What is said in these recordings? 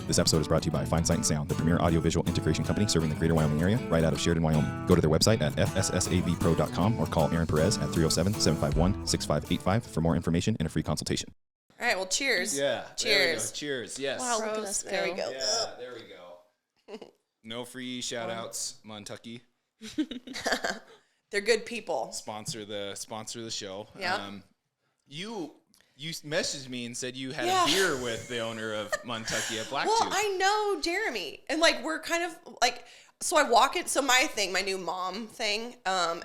This episode is brought to you by Fine Sight and Sound, the premier audiovisual integration company serving the greater Wyoming area, right out of Sheridan, Wyoming. Go to their website at fssavpro.com or call Aaron Perez at 307-751-6585 for more information and a free consultation. All right, well, cheers. Yeah. Cheers. Cheers. Yes. Wow, look at us go. There we go. Yeah, there we go. No free shout outs, Montucky. They're good people. Sponsor the show. Yeah. You messaged me and said you had a beer with the owner of Montucky at Blacktooth. Well, I know Jeremy, and like we're kind of like, so I walk it. So my thing, my new mom thing,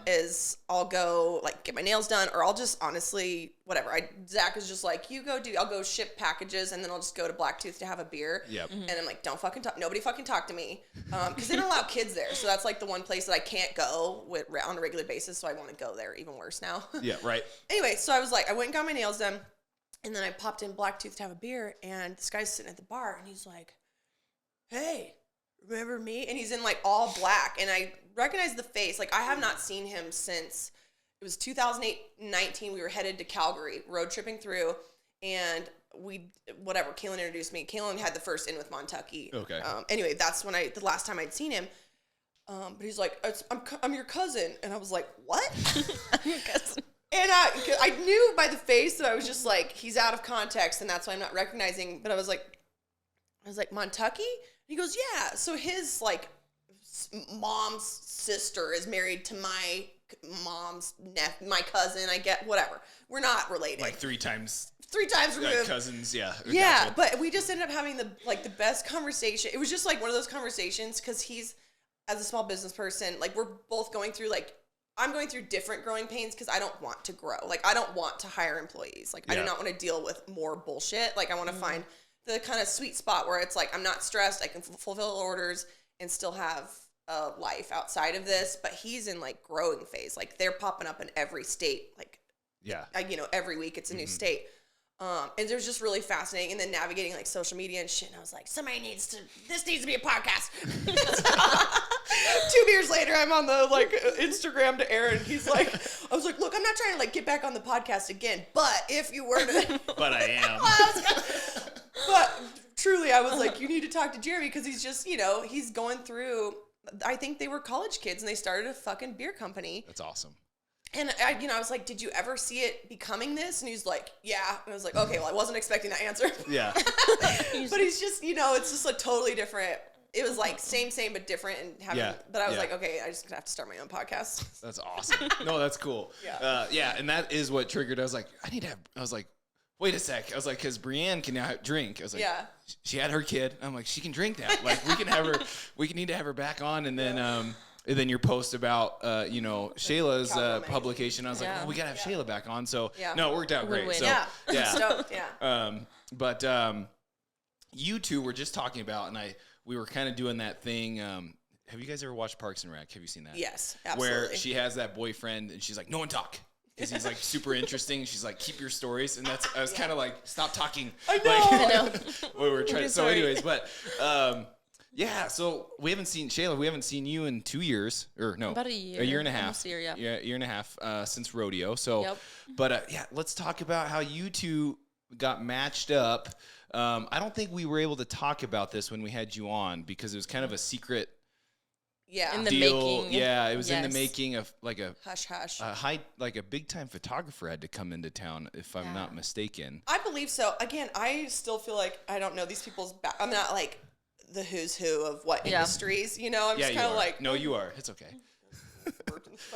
is I'll go like get my nails done, or I'll just honestly whatever. Zach is just like, I'll go ship packages, and then I'll just go to Blacktooth to have a beer. Yep. And I'm like, don't fucking talk. Nobody fucking talk to me, because they don't allow kids there. So that's like the one place that I can't go on a regular basis. So I want to go there even worse now. Yeah. Right. Anyway, so I was like, I went and got my nails done. And then I popped in Blacktooth to have a beer, and this guy's sitting at the bar, and he's like, hey, remember me? And he's in, like, all black, and I recognize the face. Like, I have not seen him since, it was 2019, we were headed to Calgary, road tripping through, and Kaylin introduced me. Kaylin had the first in with Montucky. Okay. Anyway, that's the last time I'd seen him. But he's like, I'm your cousin. And I was like, what? I'm your cousin. And I knew by the face that I was just like, he's out of context, and that's why I'm not recognizing. But I was like, Montucky? And he goes, yeah. So his like mom's sister is married to my mom's my cousin. I get whatever. We're not related. Like three times removed. cousins. Yeah. Yeah, Gotcha. but we just ended up having the best conversation. It was just like one of those conversations because he's, as a small business person, like we're both going through like. I'm going through different growing pains because I don't want to grow. Like, I don't want to hire employees. Like, I do not want to deal with more bullshit. Like, I want to find the kind of sweet spot where it's like, I'm not stressed. I can fulfill orders and still have a life outside of this. But he's in, like, growing phase. Like, they're popping up in every state. Like, every week it's a new state. And it was just really fascinating. And then navigating, like, social media and shit. And I was like, this needs to be a podcast. 2 beers later, I'm on the, like, Instagram to Aaron. He's like, I was like, look, I'm not trying to, like, get back on the podcast again. But if you were to. But I am. But truly, I was like, you need to talk to Jeremy because he's just, he's going through. I think they were college kids and they started a fucking beer company. That's awesome. And I was like, did you ever see it becoming this? And he's like, yeah. And I was like, okay, well, I wasn't expecting that answer. Yeah. But he's just, it's just a totally different. It was like same, but different. And but I was like, okay, I just have to start my own podcast. That's awesome. No, that's cool. Yeah. And that is what triggered. I was like, wait a sec. I was like, because Breann can now drink. I was like, she had her kid. I'm like, she can drink now. Like, we can have her. We need to have her back on. And then your post about Shayla's publication. I was like, well, we gotta have Shayla back on. So no, it worked out great. So Stoked, but you two were just talking about, and we were kind of doing that thing. Have you guys ever watched Parks and Rec? Have you seen that? Yes, absolutely. Where she has that boyfriend and she's like, no one talk. Because he's like super interesting. She's like, keep your stories. And I was kind of like, stop talking. I know. Like, we were trying. So anyways, but so we haven't seen Shayla. We haven't seen you in 2 years, or no, about a year. A year and a half. Almost a year, year and a half since rodeo. So, but let's talk about how you two got matched up. I don't think we were able to talk about this when we had you on because it was kind of a secret. Yeah. In the deal. making. Yeah, it was in the making of like a hush. Like a big time photographer had to come into town, if I'm not mistaken. I believe so. Again, I still feel like I don't know these people's back. I'm not like the who's who of what industries, I'm just kind of like. No, you are. It's okay.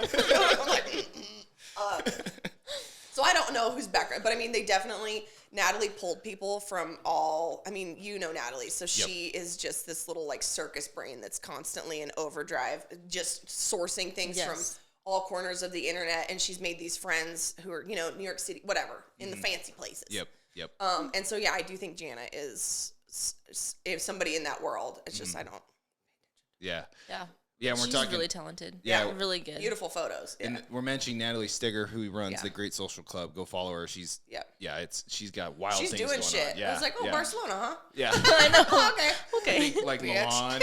I'm like, so I don't know whose background, but I mean, they definitely. Natalie pulled people from Natalie. So she is just this little like circus brain that's constantly in overdrive, just sourcing things from all corners of the internet. And she's made these friends who are, New York City, whatever, in the fancy places. Yep. And so, I do think Jana is if somebody in that world. It's just, I don't. Yeah. Yeah, and we're she's talking really talented. Yeah, really good. Beautiful photos. Yeah. And we're mentioning Natalie Stigger, who runs the Great Social Club. Go follow her. She's she's got wild things going on. She's doing shit. Yeah. I was like, Barcelona, huh? Yeah. I know. Oh, okay. Like Milan.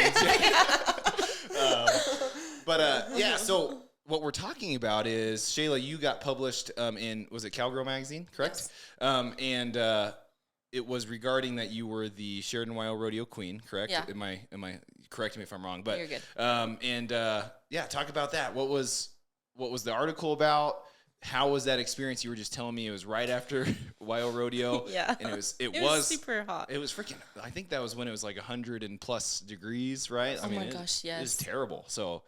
So what we're talking about is, Shayla, you got published in, was it Cowgirl Magazine, correct? Yes. And it was regarding that you were the Sheridan WYO Rodeo Queen, correct? Yeah. Am I correct me if I'm wrong? But You're good. Talk about that. What was the article about? How was that experience? You were just telling me it was right after WYO Rodeo. Yeah. And it was super hot. It was freaking, I think that was when it was like 100 and plus degrees, right? Oh my gosh, yes. It was terrible. So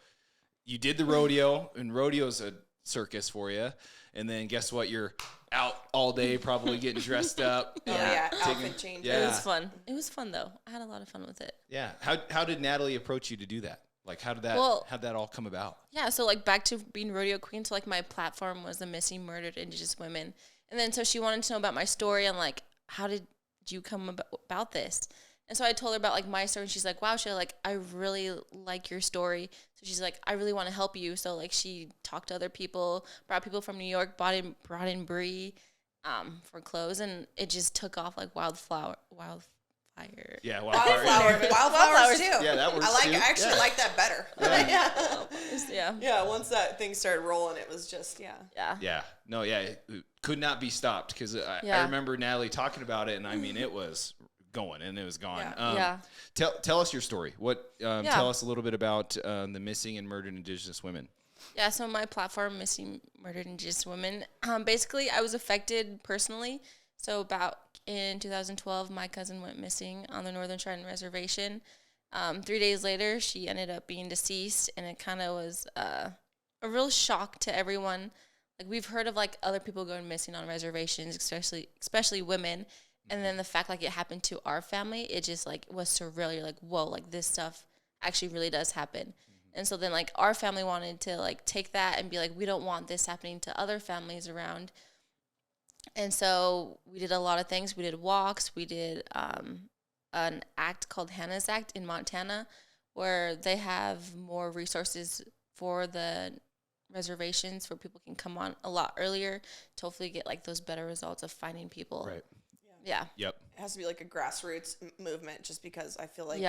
you did the rodeo, and rodeo's a circus for you. And then guess what? You're out all day, probably getting dressed up. Outfit change. Yeah. It was fun. It was fun though. I had a lot of fun with it. Yeah. How did Natalie approach you to do that? Like, how'd that all come about? Yeah, so like back to being rodeo queen, so like my platform was the missing, murdered Indigenous women, and then so she wanted to know about my story and like how did you come about this? And so I told her about like my story, and she's like, wow, Shayla, like I really like your story. So she's like, I really want to help you. So like she talked to other people, brought people from New York, brought in Breann for clothes, and it just took off like wildfire. Yeah, wildflowers too. Yeah, that works too. I actually like that better. Yeah. Yeah, once that thing started rolling, it was just, Yeah. No, yeah. It could not be stopped because I remember Natalie talking about it, and I mean, it was going and it was gone. Tell us your story. Tell us a little bit about the missing and murdered Indigenous women. Yeah, so my platform, Missing, Murdered Indigenous Women, basically I was affected personally. So about in 2012, my cousin went missing on the Northern Cheyenne Reservation. 3 days later, she ended up being deceased, and it kind of was a real shock to everyone. Like we've heard of like other people going missing on reservations, especially women, and then the fact like it happened to our family, it just like was surreal. You're like, whoa, like this stuff actually really does happen. And so then like our family wanted to like take that and be like, we don't want this happening to other families around. And so we did a lot of things. We did walks. We did an act called Hannah's Act in Montana, where they have more resources for the reservations where people can come on a lot earlier to hopefully get like those better results of finding people. Right. Yeah. Yep. It has to be like a grassroots movement, just because I feel like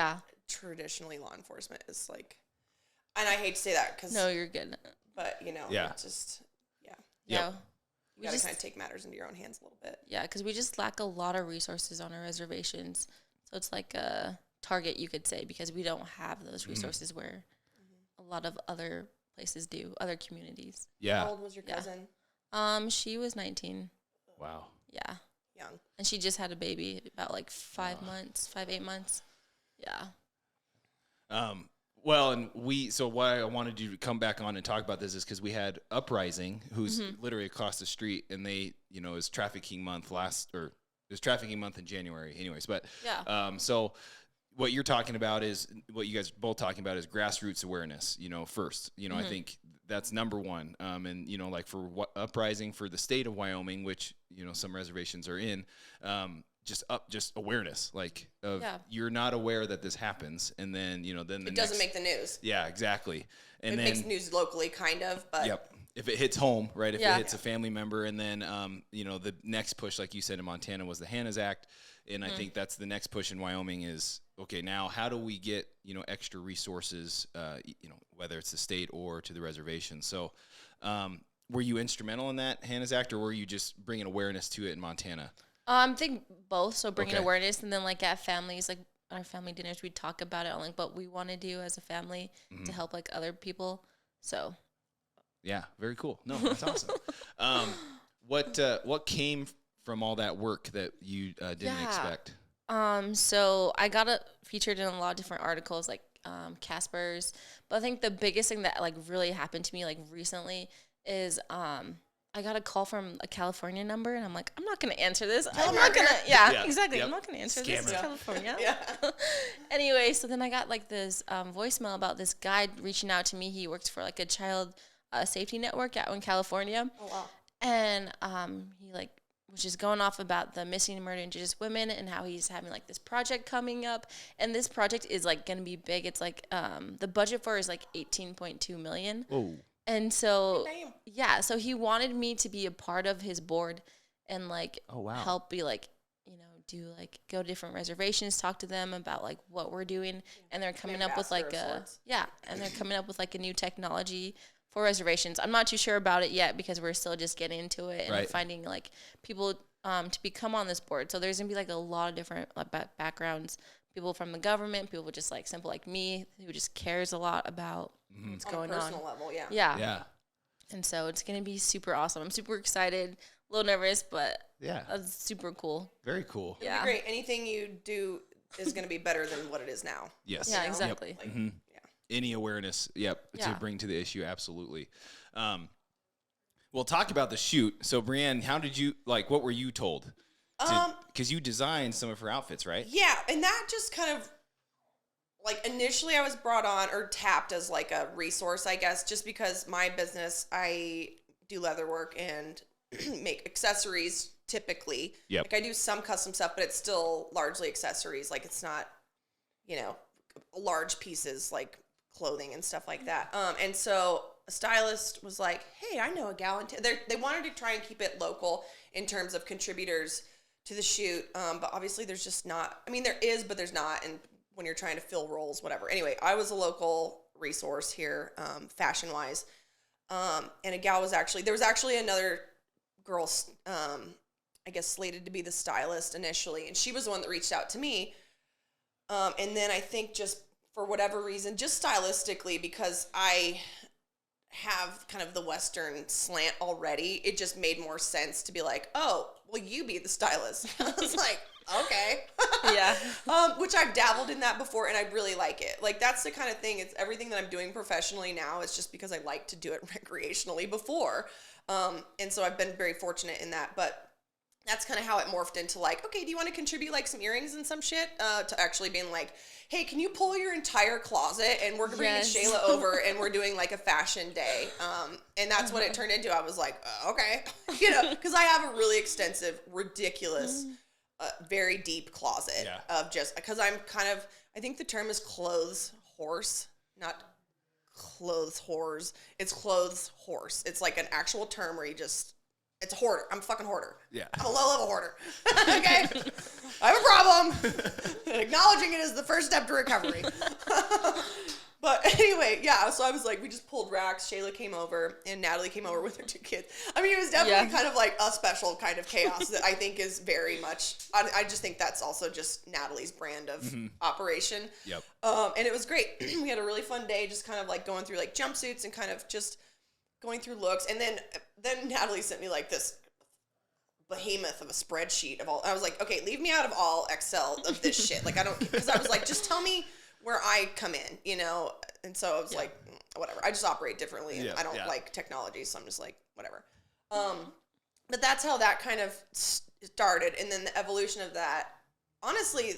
traditionally law enforcement is like, and I hate to say that because no, you're good. But it just Yeah. You gotta kind of take matters into your own hands a little bit. Yeah, because we just lack a lot of resources on our reservations. So it's like a target, you could say, because we don't have those resources where a lot of other places do, other communities. Yeah. How old was your cousin? She was 19. Wow. Yeah. Young. And she just had a baby about like 8 months. Yeah. Well, and so why I wanted you to come back on and talk about this is because we had Uprising, who's literally across the street, and they, it was trafficking month it was trafficking month in January anyways. But, so what you're talking about is, what you guys are both talking about is grassroots awareness, first, I think that's number one. And, like for Uprising for the state of Wyoming, which, some reservations are in, just awareness, like you're not aware that this happens, and then then it doesn't make the news. Yeah, exactly. And it then makes news locally, kind of, but if it hits home, right? If it hits a family member, and then the next push, like you said in Montana, was the Hannah's Act, and I think that's the next push in Wyoming is okay. Now, how do we get extra resources, whether it's the state or to the reservation? So, were you instrumental in that Hannah's Act, or were you just bringing awareness to it in Montana? I think both. So bringing awareness, and then like at families, like our family dinners, we'd talk about it on like what we want to do as a family to help like other people. So, yeah, very cool. No, that's awesome. What came from all that work that you didn't expect? So I got featured in a lot of different articles, like Casper's. But I think the biggest thing that like really happened to me like recently is I got a call from a California number, and I'm like, I'm not going to answer this. I'm not going to, exactly. Yep. I'm not going to answer this. It's California. Anyway, so then I got like this voicemail about this guy reaching out to me. He works for like a child safety network out in California. Oh, wow. And he like was just going off about the missing and murdered Indigenous women and how he's having like this project coming up. And this project is like going to be big. It's like the budget for it is like $18.2 million. Oh. And so, so he wanted me to be a part of his board and like help be like, go to different reservations, talk to them about like what we're doing. And they're coming up with like a new technology for reservations. I'm not too sure about it yet because we're still just getting into it and finding like people to become on this board. So there's gonna be like a lot of different backgrounds, people from the government, people just like simple like me who just cares a lot about what's going on. On a personal level, yeah. Yeah. And so it's gonna be super awesome. I'm super excited, a little nervous, but it's super cool. Very cool. It'll be great. Anything you do is gonna be better than what it is now. Yes. Yeah, exactly. Like, Any awareness, to bring to the issue, absolutely. We'll talk about the shoot. So, Breann, how did you, what were you told? Because you designed some of her outfits, right? Yeah, and that just kind of, initially I was brought on or tapped as, a resource, I guess, just because my business, I do leather work and make accessories typically. Yep. I do some custom stuff, but it's still largely accessories. It's not, large pieces like clothing and stuff like that. And so a stylist was like, hey, I know a gal in they wanted to try and keep it local in terms of contributors to the shoot. But obviously there's just not, there is, but there's not. And when you're trying to fill roles, whatever. Anyway, I was a local resource here, fashion wise. And a gal there was actually another girl, I guess slated to be the stylist initially. And she was the one that reached out to me. And then I think just for whatever reason, just stylistically, because I have kind of the Western slant already, it just made more sense to be like, oh, will you be the stylist? I was like, okay. Yeah. Which I've dabbled in that before, and I really like it. That's the kind of thing, it's everything that I'm doing professionally now is just because I like to do it recreationally before. And so I've been very fortunate in that, but that's kind of how it morphed into okay, do you want to contribute some earrings and some shit? To actually being like, hey, can you pull your entire closet and we're bringing Shayla over and we're doing a fashion day. And that's what it turned into. I was like, okay, because I have a really extensive, ridiculous, very deep closet of just, because I'm kind of, I think the term is clothes horse, not clothes whores. It's clothes horse. It's an actual term where you just, it's a hoarder. I'm a fucking hoarder. Yeah. I'm a low-level hoarder. Okay? I have a problem. And acknowledging it is the first step to recovery. But anyway, so I was we just pulled racks. Shayla came over, and Natalie came over with her 2 kids. It was definitely kind of a special kind of chaos that I think is very much, I just think that's also just Natalie's brand of operation. Yep. And it was great. We had a really fun day, just kind of going through jumpsuits and kind of just going through looks. And then Natalie sent me this behemoth of a spreadsheet of all. I was like, okay, leave me out of all Excel of this shit. I don't, because I was like, just tell me where I come in, And so I was like, whatever. I just operate differently, and I don't like technology, so I'm just whatever. But that's how that kind of started, and then the evolution of that. Honestly,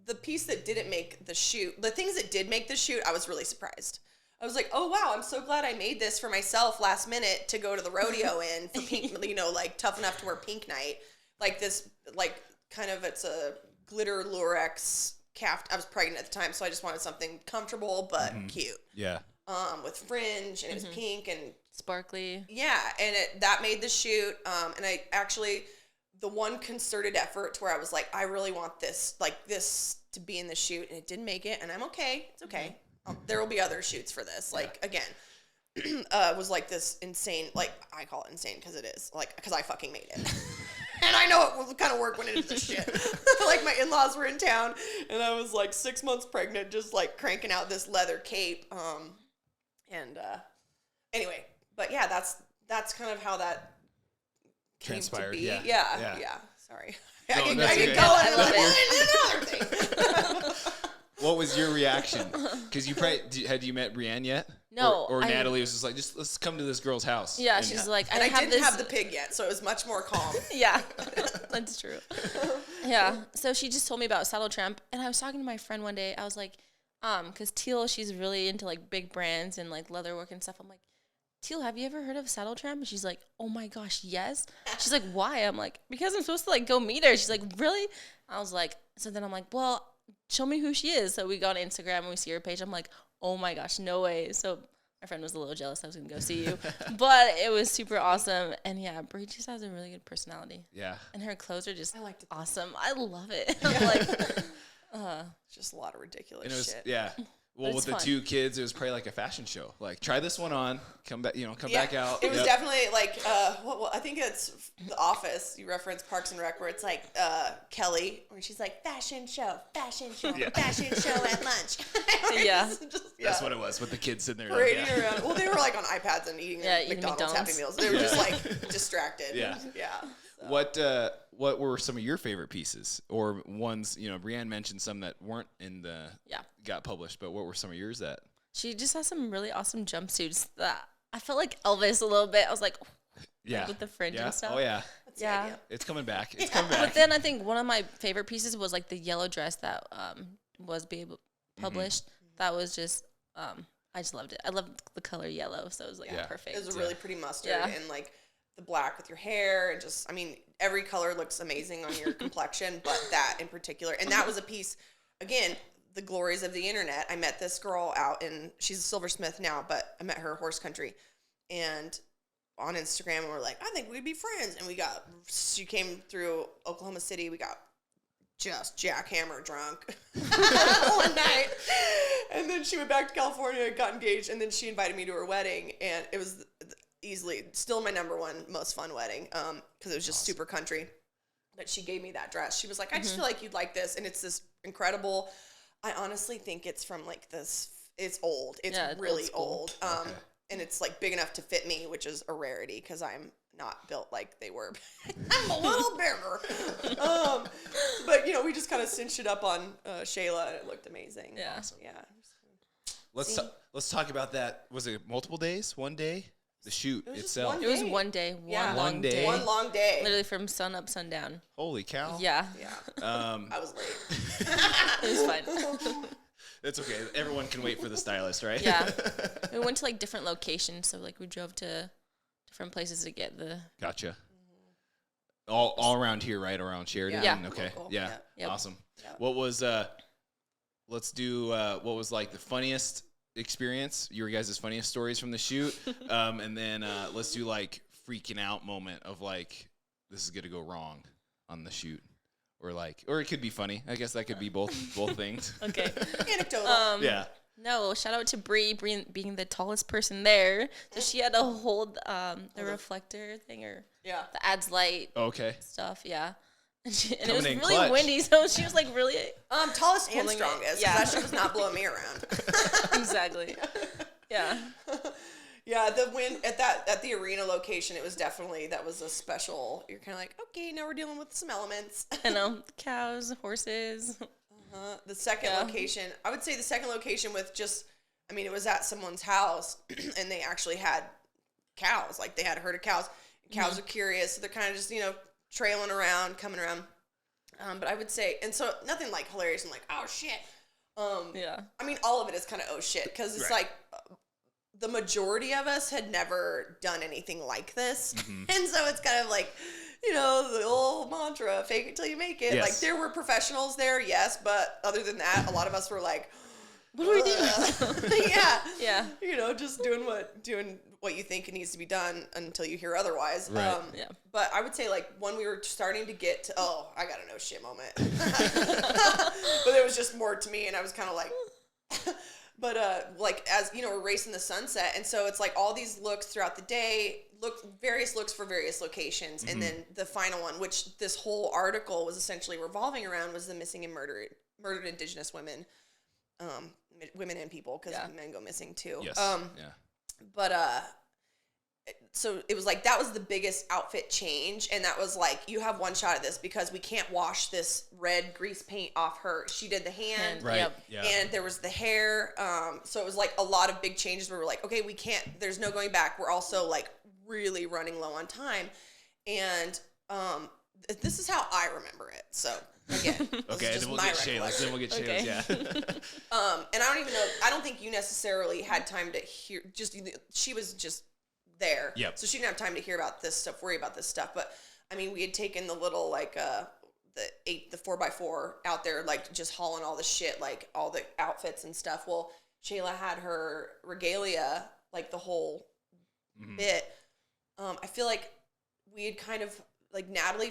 the piece that didn't make the shoot, the things that did make the shoot, I was really surprised. I was like, oh, wow, I'm so glad I made this for myself last minute to go to the rodeo in for pink, tough enough to wear pink night. This, kind of, it's a glitter lurex calf. I was pregnant at the time, so I just wanted something comfortable but cute. Yeah. With fringe, and it was pink and sparkly. Yeah, and that made the shoot. And I actually, the one concerted effort to where I was like, I really want this, this to be in the shoot, and it didn't make it, and I'm okay. It's okay. There will be other shoots for this. Again, was this insane, I call it insane because it is, because I fucking made it. And I know what kind of work went into this shit. My in-laws were in town, and I was 6 months pregnant, just cranking out this leather cape. Anyway, but yeah, that's kind of how that transpired. Came to be. Yeah. Sorry. No, I can okay. go and another thing. What was your reaction? Because had you met Breann yet? No. Or Natalie was just let's come to this girl's house. Yeah, she's like, and I didn't have the pig yet, so it was much more calm. Yeah, that's true. Yeah, so she just told me about Saddle Tramp, and I was talking to my friend one day. I was like, because Teal, she's really into big brands and leather work and stuff. I'm like, Teal, have you ever heard of Saddle Tramp? And she's like, oh my gosh, yes. She's like, why? I'm like, because I'm supposed to go meet her. She's like, really? I was like, so then I'm like, well, show me who she is. So we go on Instagram and we see her page. I'm like, oh my gosh, no way. So my friend was a little jealous I was going to go see you. But it was super awesome. And yeah, Brie just has a really good personality. Yeah. And her clothes are just liked it. awesome. I love it. I'm like, it's just a lot of ridiculous and it was, shit. Yeah. Well, with the two kids, it was probably like a fashion show. Like, try this one on, come back, back out. It was definitely like, I think it's The Office. You reference Parks and Rec, where it's like Kelly, where she's like, fashion show fashion show at lunch. That's what it was with the kids sitting there. Parading around. Well, they were like on iPads and eating McDonald's Happy Meals. They were just like distracted. Yeah. So. What were some of your favorite pieces or ones? Breann mentioned some that weren't got published, but what were some of yours that? She just has some really awesome jumpsuits that I felt like Elvis a little bit. I was like, with the fringe and stuff. Oh yeah, it's coming back. It's coming back. But then I think one of my favorite pieces was like the yellow dress that was published. That was just I just loved it. I loved the color yellow, so it was like perfect. It was a really pretty mustard and like the black with your hair, and just, I mean, every color looks amazing on your complexion, but that in particular. And that was a piece, again, the glories of the internet. I met this girl she's a silversmith now, but I met her horse country, and on Instagram, and we're like, I think we'd be friends. And she came through Oklahoma City. We got just jackhammer drunk one night. And then she went back to California, got engaged, and then she invited me to her wedding, and it was easily still my number one most fun wedding, because it was just super country. But she gave me that dress. She was like, I just feel like you'd like this, and it's this incredible, I honestly think it's from like this, it's old, it's really old, and it's like big enough to fit me, which is a rarity because I'm not built like they were. I'm a little bigger. But we just kind of cinched it up on Shayla, and it looked amazing. Yeah. Awesome. Let's talk about that. Was it multiple days? One day? The shoot itself. It was one day. One long day. One long day. Literally from sun up, sundown. Holy cow. Yeah. I was late. It was fine. It's okay. Everyone can wait for the stylist, right? Yeah. We went to like different locations, so like we drove to different places to get the. Gotcha. All around here, right? Around Sheridan? Yeah. Okay. Local. Yeah. Yep. Awesome. Yep. What was let's do what was like the funniest experience, your guys' funniest stories from the shoot, and then let's do like freaking out moment of like, this is gonna go wrong on the shoot, or it could be funny. I guess that could be both things. Okay. Anecdotal. No, shout out to Breann being the tallest person there. So she had to hold the reflector thing, or the adds light stuff. Yeah. And it was really clutch. windy, so she was like really tallest and strongest. Yeah. That shit was not blowing me around. Exactly. Yeah. Yeah, the wind at the arena location, it was definitely, that was a special. You're kind of like, okay, now we're dealing with some elements. I know, cows, horses. The second location, I would say the second location with just, I mean, it was at someone's house, and they actually had cows. Like, they had a herd of cows. Cows are curious, so they're kind of just, trailing around, coming around. But I would say, and so nothing like hilarious and like, oh shit. I mean, all of it is kind of oh shit, because it's like the majority of us had never done anything like this. And so it's kind of like, the old mantra, fake it till you make it. Yes. Like, there were professionals there, yes, but other than that, a lot of us were like, what do we do? Yeah. Just doing what you think it needs to be done until you hear otherwise. Right. But I would say, like, when we were starting to get to, I got a no shit moment. But it was just more to me, and I was kind of like, but like, as we're racing the sunset, and so it's like all these looks throughout the day, various looks for various locations, and then the final one, which this whole article was essentially revolving around, was the missing and murdered Indigenous women. Women and people, because men go missing too. Yes. But so it was like, that was the biggest outfit change, and that was like, you have one shot at this because we can't wash this red grease paint off her. She did the hand, right? Yep. Yeah. and there was the hair. So it was like a lot of big changes where we're like, okay, we can't. There's no going back. We're also like really running low on time, and this is how I remember it. So. Again, okay, then we'll get Shayla's. Yeah. And I don't even know. I don't think you necessarily had time to hear. She was just there. Yep. So she didn't have time to hear about this stuff, worry about this stuff. But I mean, we had taken the little the 4x4 out there, like just hauling all the shit, like all the outfits and stuff. Well, Shayla had her regalia, like the whole bit. I feel like we had kind of like Natalie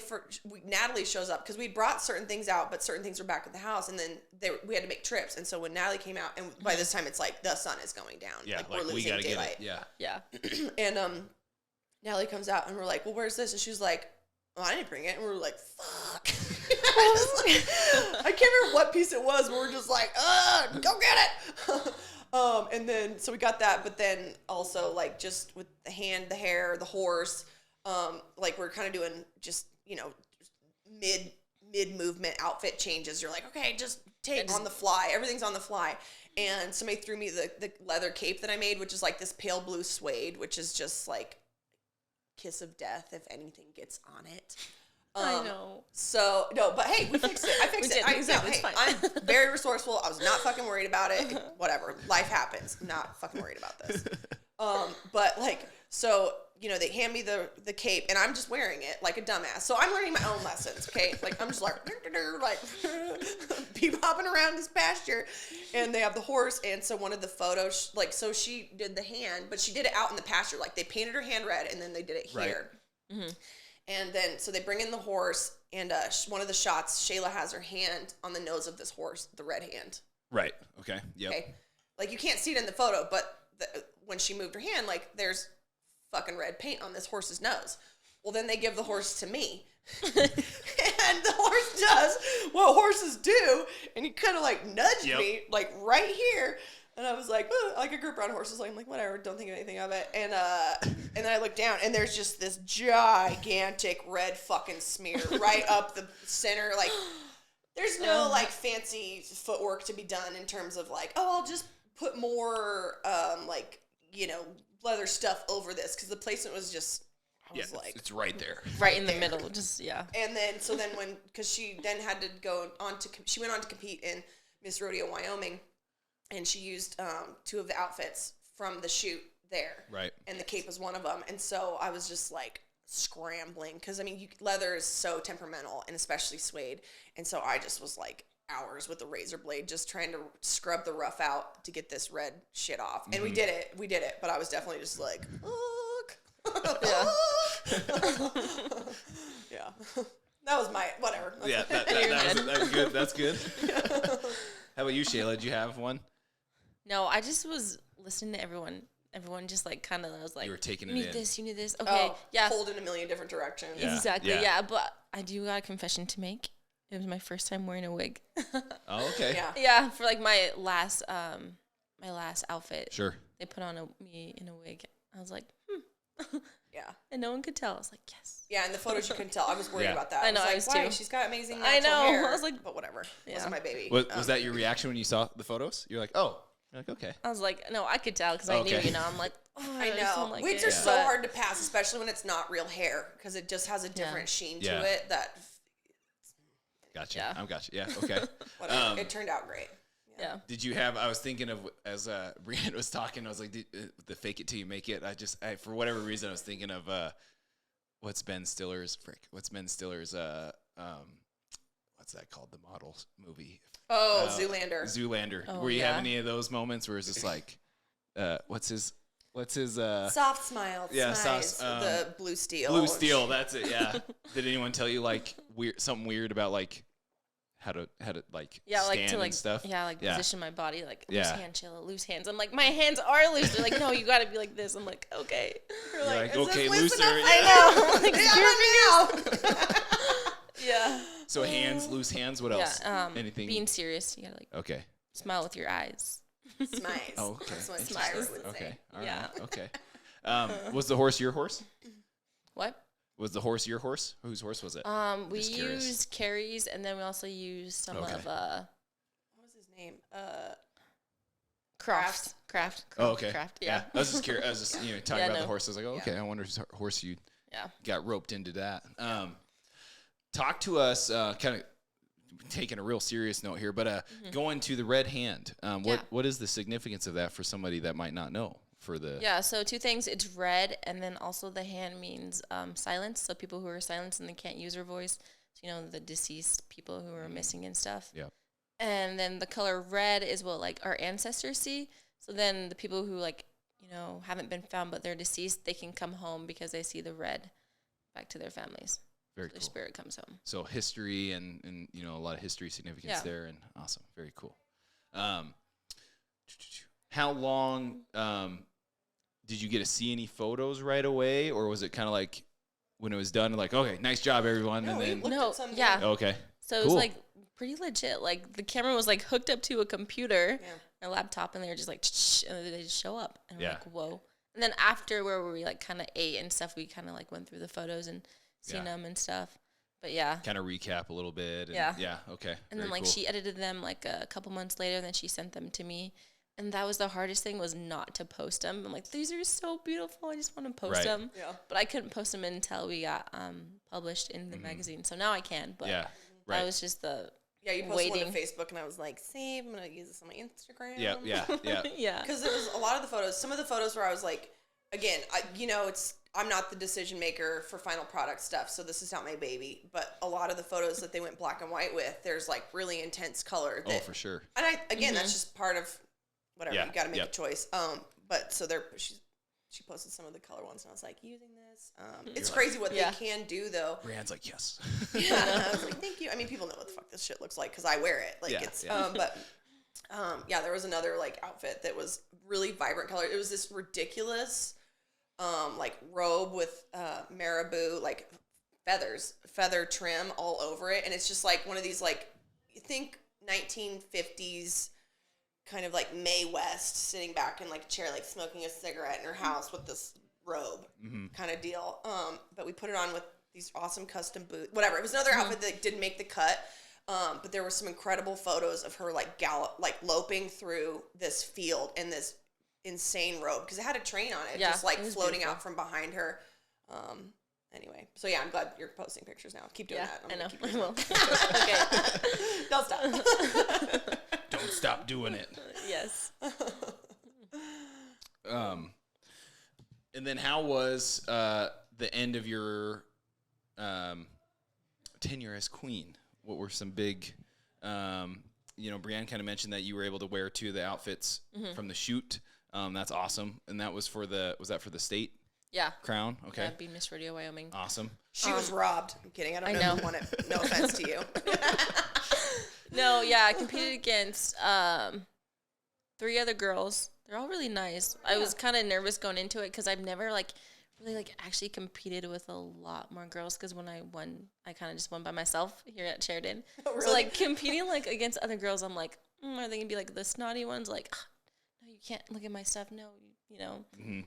shows up because we brought certain things out, but certain things were back at the house, and then we had to make trips. And so when Natalie came out, and by this time it's like the sun is going down, like we're losing daylight. Yeah. And Natalie comes out, and we're like, well, where's this? And she's like, oh, I didn't bring it. And we're like, fuck. I can't remember what piece it was, but we're just like, go get it. And then so we got that, but then also like just with the hair, the horse. Like we're kind of doing just, mid movement outfit changes. You're like, okay, just take on the fly. Everything's on the fly. And somebody threw me the leather cape that I made, which is like this pale blue suede, which is just like kiss of death if anything gets on it. I know. So no, but hey, we fixed it. I fixed it. It's fine. I'm very resourceful. I was not fucking worried about it. Whatever. Life happens. I'm not fucking worried about this. But like, so, they hand me the cape, and I'm just wearing it like a dumbass. So I'm learning my own lessons, okay? Like, I'm just like bebopping around this pasture, and they have the horse, and so one of the photos, like, so she did the hand, but she did it out in the pasture. Like, they painted her hand red, and then they did it here. Right. Mm-hmm. And then, so they bring in the horse, and one of the shots, Shayla has her hand on the nose of this horse, the red hand. Right. Okay. Yep. Okay. Like, you can't see it in the photo, but when she moved her hand, like, there's fucking red paint on this horse's nose. Well, then they give the horse to me. And the horse does what horses do, and he kind of, like, nudged me, like, right here. And I was like, like a group around horses, like, I'm like, whatever, don't think of anything of it. And then I look down, and there's just this gigantic red fucking smear right up the center. Like, there's no, like, fancy footwork to be done in terms of, like, I'll just put more, leather stuff over this, because the placement was just, I was like, it's right there. Right in the middle, just, And then, so then because she then had to go on she went on to compete in Miss Rodeo, Wyoming. And she used 2 of the outfits from the shoot there. Right. And the cape was one of them. And so I was just like scrambling. Because, I mean, leather is so temperamental, and especially suede. And so I just was like hours with a razor blade just trying to scrub the rough out to get this red shit off. And we did it. But I was definitely just like, look. Yeah. That was my, whatever. Yeah, that's good. That's good. How about you, Shayla? Did you have one? No, I just was listening to everyone. Everyone just like kind of was like, you were taking it in. You need this. Okay, pulled in a million different directions. Yeah. Exactly. Yeah, but I do got a confession to make. It was my first time wearing a wig. Oh, okay. Yeah, for like my last outfit. Sure. They put on me in a wig. I was like, Yeah. And no one could tell. I was like, yes. Yeah, in the photos you couldn't tell. I was worried about that. I know, I was like, too. Why? She's got amazing natural hair. I was like, but whatever. It wasn't my baby. Was that your reaction when you saw the photos? You're like, oh. You're like, okay. I was like, no, I could tell because I knew, I'm like, oh, I know. Like wigs are so hard to pass, especially when it's not real hair, because it just has a different sheen to it that. Gotcha. Yeah. I'm gotcha. Yeah. Okay. Whatever. It turned out great. Yeah. Did you have? I was thinking of as Breann was talking. I was like, the fake it till you make it. I for whatever reason, I was thinking of what's Ben Stiller's what's that called? The model movie. Oh, Zoolander. Zoolander. Were you have any of those moments where it's just like, what's his soft smile. Yeah, the blue steel. Blue steel. That's it. Yeah. Did anyone tell you like something weird about like how to like stand like to like and stuff? Position my body like loose hand, Shayla, loose hands. I'm like, my hands are loose. They're like, no, you got to be like this. I'm like, okay. You're like okay, looser. I know. Like, yeah. So loose hands. What else? Anything? Being serious. You gotta smile with your eyes. Smiles. Oh, okay. That's what Smiles would okay. say. All right. Okay. Was the horse your horse? What? Was the horse your horse? Whose horse was it? We used Carrie's, and then we also used some of what was his name? Kraft. Oh, okay. Kraft. Yeah. I was just curious. I was just talking about the horse. I was like, oh, okay. I wonder whose horse you got roped into that. Talk to us. Kind of taking a real serious note here, but going to the red hand. What is the significance of that for somebody that might not know? So 2 things. It's red, and then also the hand means silence. So people who are silenced and they can't use their voice. So, the deceased people who are missing and stuff. Yeah. And then the color red is what like our ancestors see. So then the people who like haven't been found but they're deceased, they can come home because they see the red back to their families. Very Their cool. spirit comes home. So history and you know, a lot of history significance there, and awesome. Very cool. How long did you get to see any photos right away, or was it kind of like when it was done, like, okay, nice job, everyone, No, and then yeah. Okay. So it was like pretty legit. Like the camera was like hooked up to a computer, a laptop, and they were just like, and they just show up, and I'm like, whoa. And then after where we like kind of ate and stuff, we kind of like went through the photos and seen them and stuff. But yeah. Kind of recap a little bit. And yeah. Okay. And then like she edited them like a couple months later, and then she sent them to me. And that was the hardest thing, was not to post them. I'm like, these are so beautiful. I just want to post them. Yeah. But I couldn't post them until we got published in the magazine. So now I can. But that was just the you posted one on Facebook, and I was like, save. I'm going to use this on my Instagram. Yeah. Yeah. Because there was a lot of the photos. Some of the photos where I was like, again, I'm not the decision maker for final product stuff, so this is not my baby. But a lot of the photos that they went black and white with, there's like really intense color. Oh, for sure. And that's just part of whatever. You got to make a choice. But so she posted some of the color ones, and I was like, using this. It's crazy what they can do, though. Breann's like, yes. Yeah, and I was like, thank you. I mean, people know what the fuck this shit looks like because I wear it. Like there was another like outfit that was really vibrant color. It was this ridiculous, like robe with marabou like feather trim all over it, and it's just like one of these like, you think 1950s. Kind of like Mae West sitting back in like a chair, like smoking a cigarette in her house with this robe kind of deal. But we put it on with these awesome custom boots, whatever. It was another outfit that didn't make the cut. But there were some incredible photos of her like loping through this field in this insane robe because it had a train on it, just like floating beautiful. Out from behind her. Anyway, so I'm glad you're posting pictures now. Keep doing that. I know. I will. Okay. Don't stop. Don't stop doing it. Yes. And then how was the end of your tenure as queen? What were some big, Breann kind of mentioned that you were able to wear 2 of the outfits from the shoot. That's awesome. And that was was that for the state? Yeah. Crown? Okay. Yeah, be Miss Rodeo Wyoming. Awesome. She was robbed. I'm kidding. I don't know who won it. No offense to you. No, yeah, I competed against 3 other girls. They're all really nice. I was kind of nervous going into it because I've never really actually competed with a lot more girls because when I won, I kind of just won by myself here at Sheridan. Oh, really? So like competing like against other girls, I'm like, are they gonna be like the snotty ones? Like, no, you can't look at my stuff. No,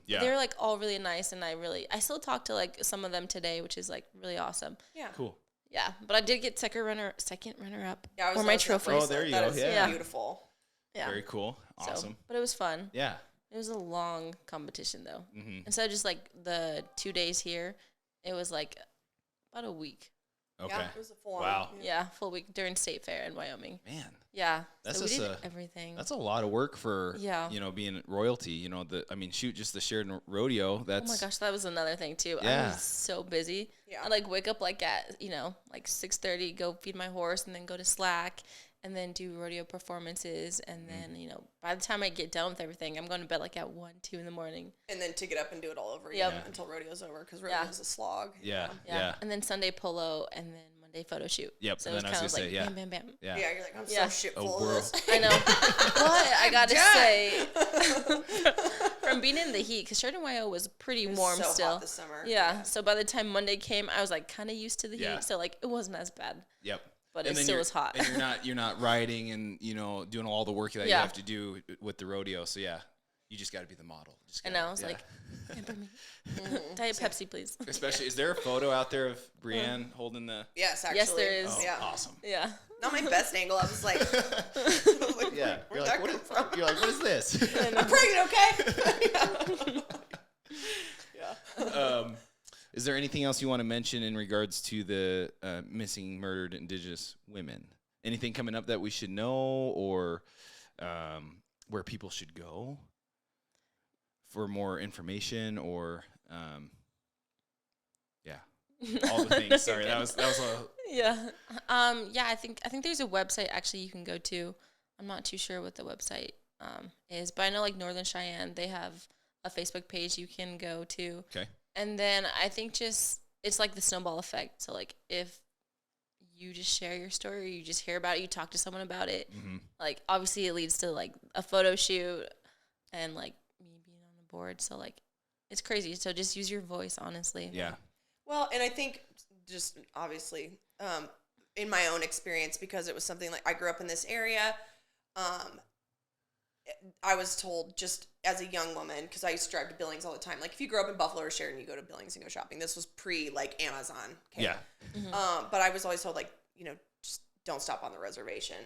Yeah. They're like all really nice, and I still talk to like some of them today, which is like really awesome. Yeah. Cool. Yeah, but I did get second runner up. Yeah, for my trophy. Oh, there you go. Yeah. Beautiful. Yeah. Very cool. Awesome. So, but it was fun. Yeah. It was a long competition though. Instead of just like the 2 days here, it was like about a week. Okay. Yeah, it was a full wow. Yeah, full week during State Fair in Wyoming. Man. Yeah. That's so we did everything. That's a lot of work for being royalty. Just the Sheridan Rodeo. That's oh my gosh, that was another thing too. Yeah. I was so busy. Yeah. I'd like wake up like at 6:30, go feed my horse, and then go to slack, and then do rodeo performances, and then by the time I get done with everything, I'm going to bed like at 1, 2 in the morning. And then to get up and do it all over again until rodeo's over because rodeo's a slog. Yeah. And then Sunday polo, and then Monday photo shoot. Yep. So and it was kind of like bam, bam, bam. Yeah. You're like, I'm so shit full of this. I know. But I gotta say, from being in the heat, because Sheridan WYO was pretty warm so still. Hot this summer. Yeah. So by the time Monday came, I was like kind of used to the heat, so like it wasn't as bad. Yep. But it still was hot. And you're not riding and doing all the work that you have to do with the rodeo. So you just got to be the model. I know. I was like, Diet Pepsi, please. Especially, is there a photo out there of Breann holding the? Yes, actually. Yes, there is. Oh, yeah. Awesome. Yeah. Not my best angle. I was like, yeah. You're like, what is this? I'm pregnant, okay? Yeah. Is there anything else you want to mention in regards to the missing, murdered Indigenous women? Anything coming up that we should know, or where people should go for more information, or all the things. Sorry, that was a I think there's a website actually you can go to. I'm not too sure what the website is, but I know like Northern Cheyenne, they have a Facebook page you can go to. Okay. And then I think just it's like the snowball effect. So like if you just share your story, or you just hear about it, you talk to someone about it, like obviously it leads to like a photo shoot and like me being on the board. So like it's crazy. So just use your voice, honestly. Yeah. Well, and I think just obviously in my own experience, because it was something like I grew up in this area, I was told just as a young woman, because I used to drive to Billings all the time. Like if you grow up in Buffalo or Sheridan, you go to Billings and go shopping. This was pre like Amazon. Okay? Yeah. But I was always told like, just don't stop on the reservation.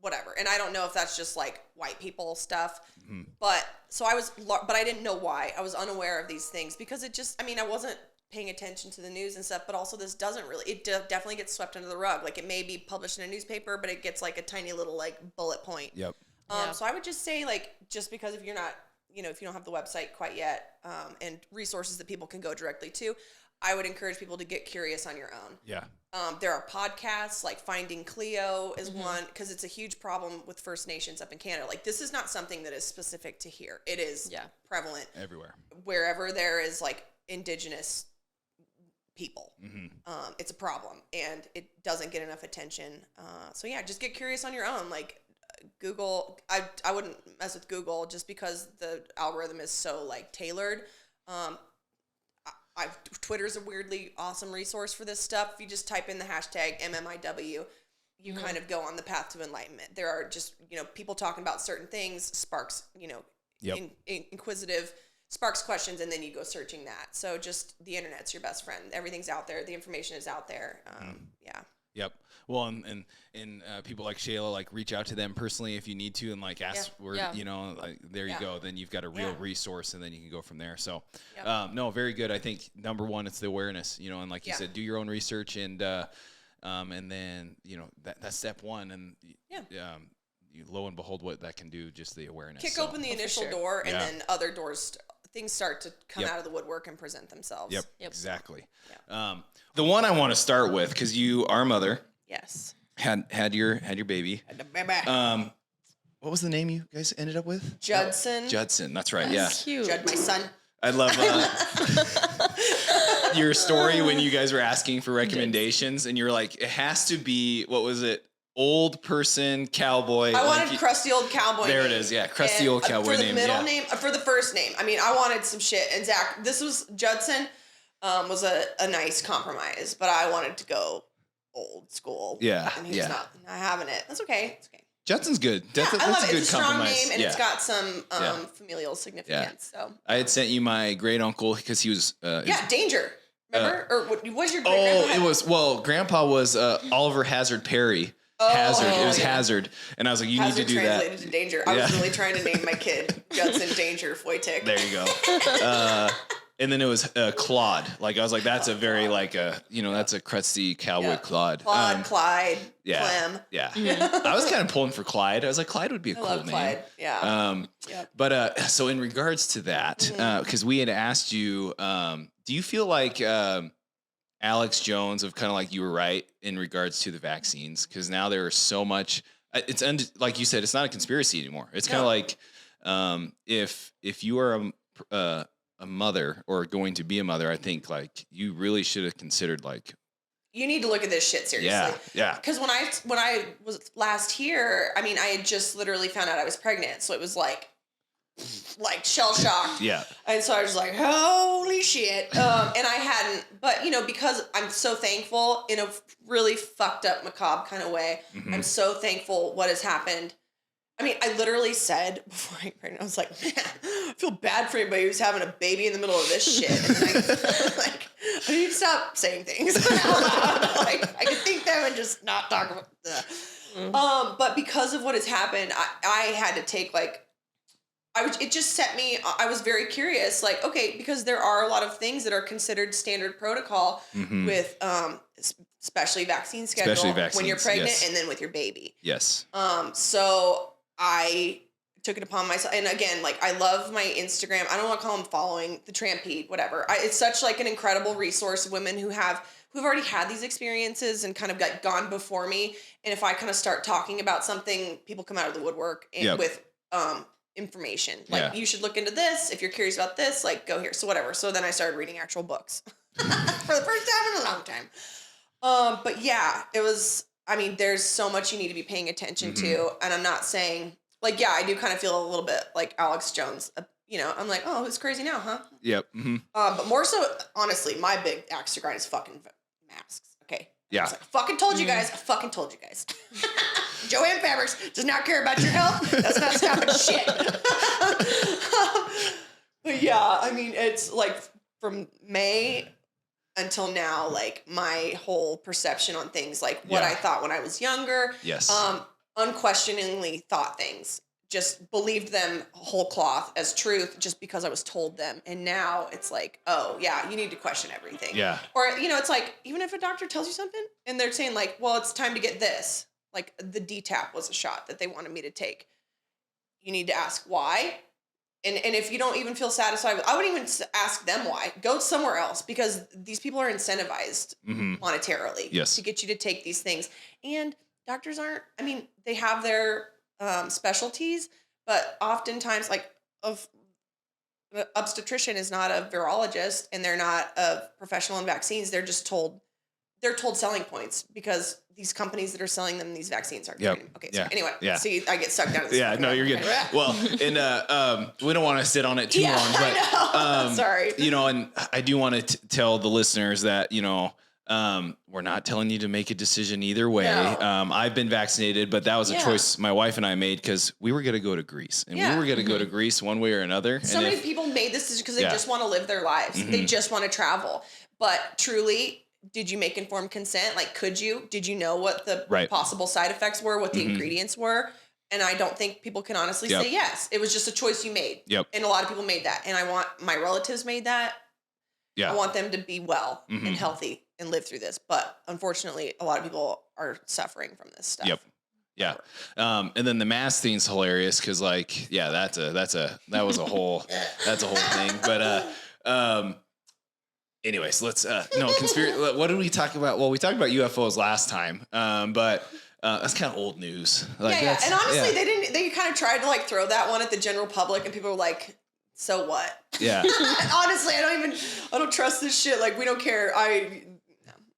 Whatever. And I don't know if that's just like white people stuff, but I didn't know why. I was unaware of these things because I wasn't paying attention to the news and stuff, but also this doesn't really, definitely gets swept under the rug. Like it may be published in a newspaper, but it gets like a tiny little like bullet point. Yep. So I would just say like, just because if you're not, if you don't have the website quite yet, and resources that people can go directly to, I would encourage people to get curious on your own. Yeah. There are podcasts like Finding Cleo is one, because it's a huge problem with First Nations up in Canada. Like this is not something that is specific to here. It is prevalent everywhere. Wherever there is like Indigenous people. It's a problem and it doesn't get enough attention. So yeah, just get curious on your own. Like Google, I wouldn't mess with Google just because the algorithm is so like tailored. Twitter's a weirdly awesome resource for this stuff. If you just type in the hashtag MMIWG, you kind of go on the path to enlightenment. There are just, people talking about certain things, sparks, inquisitive, sparks questions, and then you go searching that. So just the internet's your best friend. Everything's out there. The information is out there. Yeah. Yep. Well, and people like Shayla, like reach out to them personally if you need to, and like ask where, like, there you go. Then you've got a real resource, and then you can go from there. So, no, very good. I think number one, it's the awareness, and like you said, do your own research, and then that's step one, and lo and behold, what that can do, just the awareness. Kick open the initial door, and then other doors. Things start to come out of the woodwork and present themselves. Yep. Exactly. The one I want to start with, because you are a mother. Yes. Had your baby. Had the baby. What was the name you guys ended up with? Judson. Judson. That's right. That's cute. Judd, my son. I love your story when you guys were asking for recommendations, and you're like, it has to be, what was it? Old person cowboy. I wanted crusty old cowboy. There it is. Yeah, crusty old cowboy name. For the middle name, for the first name. I wanted some shit. And Zach, this was Judson. Was a nice compromise, but I wanted to go old school. Yeah, and he was not having it. That's okay. It's okay. Judson's good. I love it. A good it's a strong compromise. name, and it's got some familial significance. So I had sent you my great uncle because he was Danger. Remember, or what was your? It was Grandpa was Oliver Hazard Perry. Hazard. It was Hazard. And I was like, you need to do that. Translated to Danger. I was really trying to name my kid Judson Danger Foytik. There you go. And then it was Claude. Like, I was like, that's a very, that's a crusty cowboy Claude. Clyde, Clem. Yeah. I was kind of pulling for Clyde. I was like, Clyde would be a cool name. Clyde. Yeah. But so in regards to that, because we had asked you, do you feel like Alex Jones of kind of like you were right in regards to the vaccines? Because now there is so much, like you said, it's not a conspiracy anymore. It's kind of like if you are a mother or going to be a mother, I think like you really should have considered like, you need to look at this shit seriously. Yeah. Because when I was last here, I had just literally found out I was pregnant, so it was like shell shock. Yeah. And so I was like, holy shit. And I hadn't, but because I'm so thankful in a really fucked up, macabre kind of way. I'm so thankful what has happened. I literally said before I got pregnant, I was like, man, I feel bad for anybody who's having a baby in the middle of this shit. And then I need to stop saying things out loud. I could think them and just not talk about that. But because of what has happened, I had to take it just set me, I was very curious, okay, because there are a lot of things that are considered standard protocol with, especially vaccine schedule when you're pregnant and then with your baby. Yes. So I took it upon myself. And again, I love my Instagram. I don't want to call them following the Trampede, whatever. It's such an incredible resource of women who've already had these experiences and kind of gone before me. And if I kind of start talking about something, people come out of the woodwork and with, information. Like, you should look into this. If you're curious about this, like, go here. So whatever. So then I started reading actual books for the first time in a long time. But yeah, it was, I mean, there's so much you need to be paying attention to. And I'm not saying, like, yeah, I do kind of feel a little bit like Alex Jones. You know, I'm like, oh, who's crazy now, huh? Yep. But more so, honestly, my big axe to grind is fucking masks. Okay. Yeah. Like, I fucking told you guys. I fucking told you guys. Joanne Fabrics does not care about your health. That's not stopping shit. But yeah, I mean, it's like from May until now, like my whole perception on things, like what I thought when I was younger. Yes. Unquestioningly thought things. Just believed them whole cloth as truth just because I was told them. And now it's like, oh, yeah, you need to question everything. Yeah. Or, you know, it's like, even if a doctor tells you something and they're saying like, well, it's time to get this. Like the DTaP was a shot that they wanted me to take. You need to ask why. And if you don't even feel satisfied with, I wouldn't even ask them why. Go somewhere else because these people are incentivized monetarily to get you to take these things. And doctors aren't, I mean, they have their specialties, but oftentimes like obstetrician is not a virologist and they're not a professional in vaccines. They're just told, selling points because these companies that are selling them these vaccines aren't getting them. Okay. So anyway, see, I get sucked down to this. Yeah, no, you're good. Well, and we don't want to sit on it too long, but sorry. You know, and I do want to tell the listeners that, you know, we're not telling you to make a decision either way. No. I've been vaccinated, but that was a choice my wife and I made because we were going to go to Greece and we were going to go to Greece one way or another. So many people made this decision because they just want to live their lives. They just want to travel. But truly, did you make informed consent? Like, could you? Did you know what the possible side effects were, what the ingredients were? And I don't think people can honestly say yes. It was just a choice you made. And a lot of people made that. And I want my relatives made that. I want them to be well and healthy and live through this. But unfortunately, a lot of people are suffering from this stuff. Yeah. And then the mask thing's hilarious because like, that was a whole, that's a whole thing. But, anyways, let's, conspiracy. What did we talk about? Well, we talked about UFOs last time. But that's kind of old news. Like, And honestly, they kind of tried to like throw that one at the general public and people were like, so what? Yeah. Honestly, I don't trust this shit. Like, we don't care.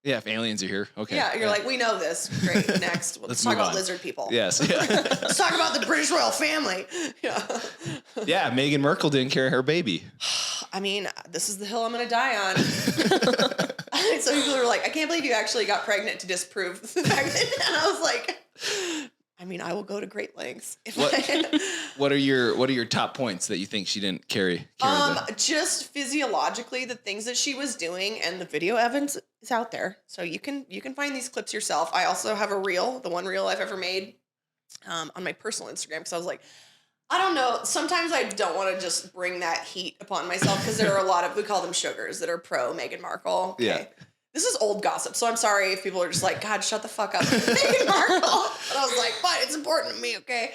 Yeah, if aliens are here. Okay. Yeah, you're like, we know this. Great. Next. Let's talk about lizard people. Yes. Let's talk about the British royal family. Yeah, Meghan Markle didn't carry her baby. I mean, this is the hill I'm going to die on. So people were like, I can't believe you actually got pregnant to disprove the fact that, and I was like, I mean, I will go to great lengths. What are your top points that you think she didn't carry just physiologically, the things that she was doing, and the video evidence is out there, so you can find these clips yourself. I also have a reel, the one reel I've ever made, on my personal Instagram because I was like, I don't know. Sometimes I don't want to just bring that heat upon myself because there are a lot of, we call them sugars, that are pro Meghan Markle. Okay. Yeah. This is old gossip, so I'm sorry if people are just like, God, shut the fuck up, Meghan Markle. But I was like, but it's important to me, okay?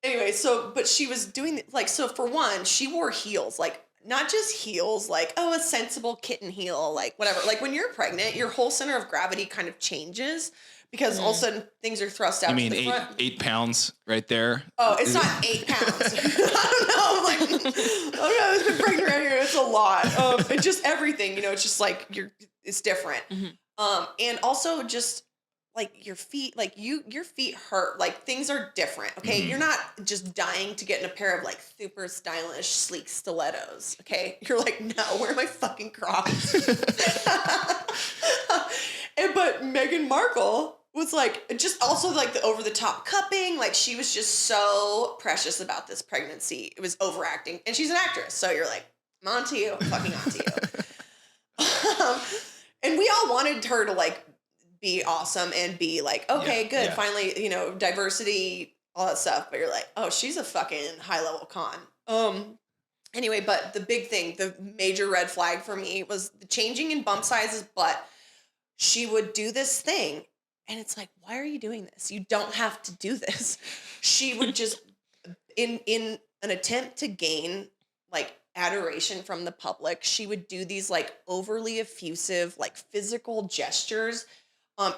Anyway, but she was doing, like, so for one, she wore heels, like, not just heels, like, oh, a sensible kitten heel, like, whatever. Like, when you're pregnant, your whole center of gravity kind of changes because all of a sudden things are thrust out. You mean to the front. 8 pounds right there? Oh, it's not 8 pounds. I don't know. Like, it's been pregnant around here. It's a lot. And just everything, you know, it's just like it's different. And also just like your feet, like your feet hurt. Like things are different. Okay. You're not just dying to get in a pair of like super stylish, sleek stilettos. Okay. You're like, no, where are my fucking Crocs? But Meghan Markle was like, just also like the over the top cupping. Like she was just so precious about this pregnancy. It was overacting. And she's an actress. So you're like, I'm on to you. I'm fucking on to you. And we all wanted her to like be awesome and be like, okay, good. Yeah. Finally, you know, diversity, all that stuff. But you're like, oh, she's a fucking high level con. Anyway, but the big thing, the major red flag for me was the changing in bump sizes, but she would do this thing. And it's like, why are you doing this? You don't have to do this. She would just, in an attempt to gain like adoration from the public, she would do these like overly effusive, like physical gestures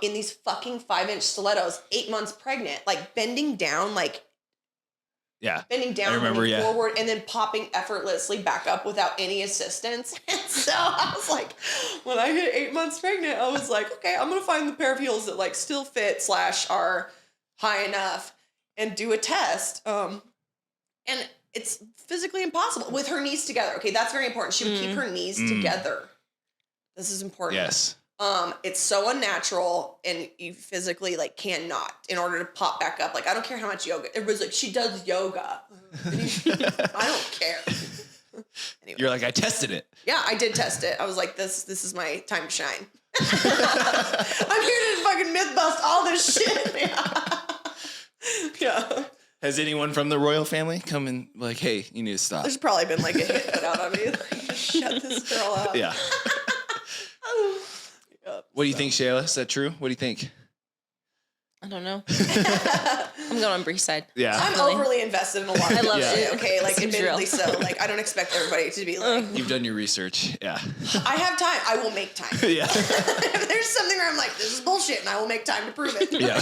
in these fucking 5-inch stilettos, 8 months pregnant, like bending down, like bending down, moving forward, and then popping effortlessly back up without any assistance. And so I was like, when I hit 8 months pregnant, I was like, okay, I'm gonna find the pair of heels that like still fit / are high enough and do a test. And it's physically impossible with her knees together. Okay, that's very important. She would keep her knees together. This is important. Yes. It's so unnatural, and you physically like cannot in order to pop back up. Like, I don't care how much yoga. Everybody's like, she does yoga. I don't care. Anyway. You're like, I tested it. Yeah, I did test it. I was like, this is my time to shine. I'm here to fucking myth bust all this shit. Yeah. Has anyone from the royal family come and like, hey, you need to stop? There's probably been like a hit put out on me. Like, just shut this girl up. Yeah. What do you think, Shayla? Is that true? What do you think? I don't know. I'm going on Bree's side. Yeah. I'm overly invested in a lot of shit, okay? Like, Seems admittedly real. so. Like, I don't expect everybody to be like... You've done your research. Yeah. I have time. I will make time. Yeah. If there's something where I'm like, this is bullshit, and I will make time to prove it. Yeah.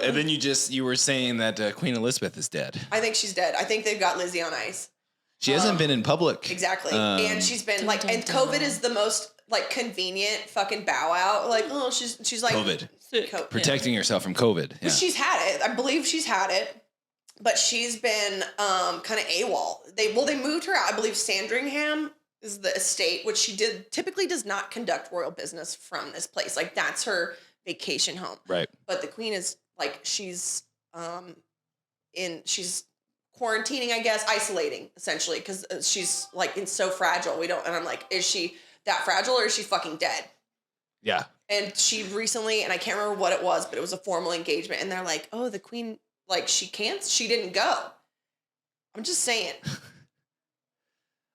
And then you were saying that Queen Elizabeth is dead. I think she's dead. I think they've got Lizzie on ice. She hasn't been in public. Exactly. And she's been like, and COVID is the most like convenient fucking bow out. Like, oh, she's like COVID. Protecting yeah. herself from COVID. Yeah. She's had it. I believe she's had it. But she's been kind of AWOL. They moved her out. I believe Sandringham is the estate, which she typically does not conduct royal business from this place. Like, that's her vacation home. Right. But the queen is like, she's quarantining, I guess, isolating essentially, because she's like so fragile. And I'm like, is she that fragile or is she fucking dead? Yeah. And she recently, and I can't remember what it was, but it was a formal engagement, and they're like, oh, the queen, like, she didn't go. I'm just saying.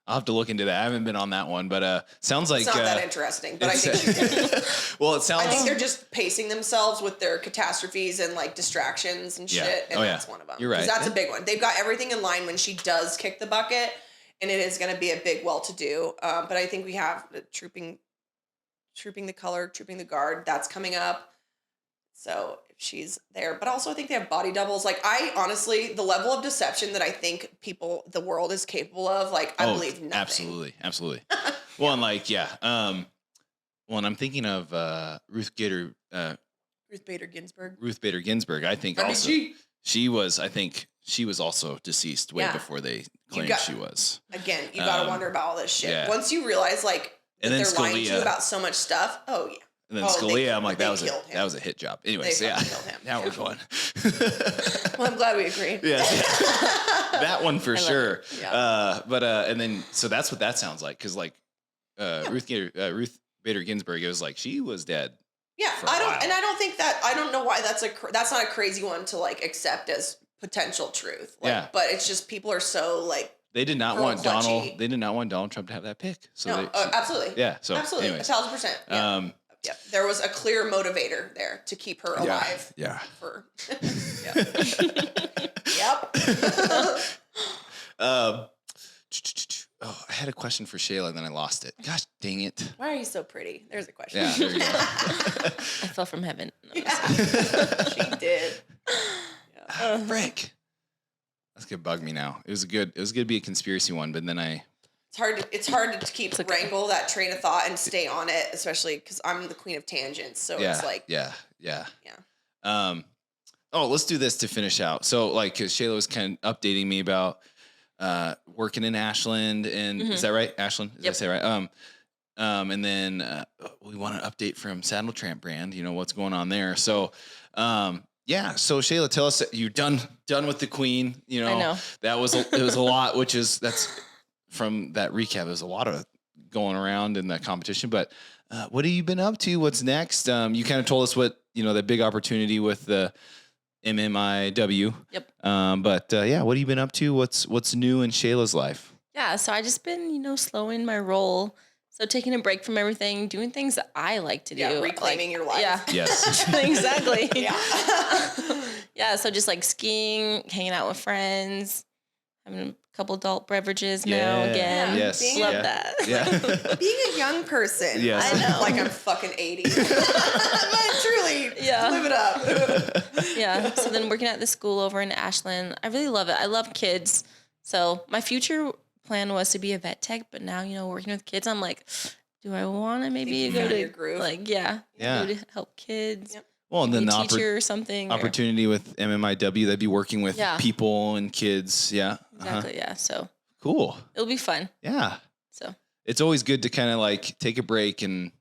I'll have to look into that. I haven't been on that one, but sounds like... It's not that interesting, but I think she did. Well, it sounds... I think they're just pacing themselves with their catastrophes and, like, distractions and shit, and that's one of them. You're right. Because that's a big one. They've got everything in line when she does kick the bucket, and it is going to be a big well-to-do. But I think we have the trooping the color, trooping the guard. That's coming up. So if she's there, but also I think they have body doubles. Like, I honestly, the level of deception that I think the world is capable of, like, I believe nothing. Absolutely. Well, and like, yeah. Well, and I'm thinking of Ruth Bader Ginsburg. I think also she was also deceased way before they claimed she was. Again, you got to wonder about all this shit. Yeah. Once you realize, like, and then they're lying to you about so much stuff. Oh yeah. And then Scalia, I'm like, that was a hit job. Anyways, yeah. Now we're going. Well, I'm glad we agree. Yeah. That one for sure. Yeah. And then so that's what that sounds like, because like Ruth Bader Ginsburg, it was like she was dead. Yeah, I don't know why that's not a crazy one to like accept as potential truth. Like, yeah. But it's just people are so like. They did not want Donald. They did not want Donald Trump to have that pick. So absolutely. Yeah. So absolutely, anyways. 1,000%. Yeah. Yeah. There was a clear motivator there to keep her alive. Yeah. Yep. I had a question for Shayla, and then I lost it. Gosh dang it! Why are you so pretty? There's a question. Yeah. There you go. I fell from heaven. No, she did. Yeah. Frick. That's gonna bug me now. It was gonna be a conspiracy one, but then it's hard to keep wrangle that train of thought and stay on it, especially because I'm the queen of tangents. So it's like yeah. Let's do this to finish out. So like, because Shayla was kind of updating me about working in Ashland, and is that right? Ashland, did I say right? And then we want an update from Saddle Tramp brand. You know what's going on there. So yeah. So Shayla, tell us that you're done with the queen. You know, I know. It was a lot, that's from that recap. There's a lot of going around in that competition, but what have you been up to? What's next? You kind of told us what, the big opportunity with the MMIWG. Yep. But what have you been up to? What's new in Shayla's life? Yeah. So I just been, slowing my roll. So taking a break from everything, doing things that I like to do. Yeah, reclaiming your life. Yeah. Yes. Exactly. Yeah. Yeah. So just like skiing, hanging out with friends, having a couple adult beverages now again. Yes. Love that. Yeah. Being a young person. Yes. I know. Like I'm fucking 80. But truly, live it up. Yeah. So then working at the school over in Ashland, I really love it. I love kids. So my future plan was to be a vet tech, but now, working with kids, I'm like, do I want to maybe go to your groove. like, go to help kids? Yep. Well, and then Be the a teacher or something. opportunity with MMIW, they'd be working with people and kids. Yeah. Exactly. Yeah. So Cool. it'll be fun. Yeah. So It's always good to kind of like take a break and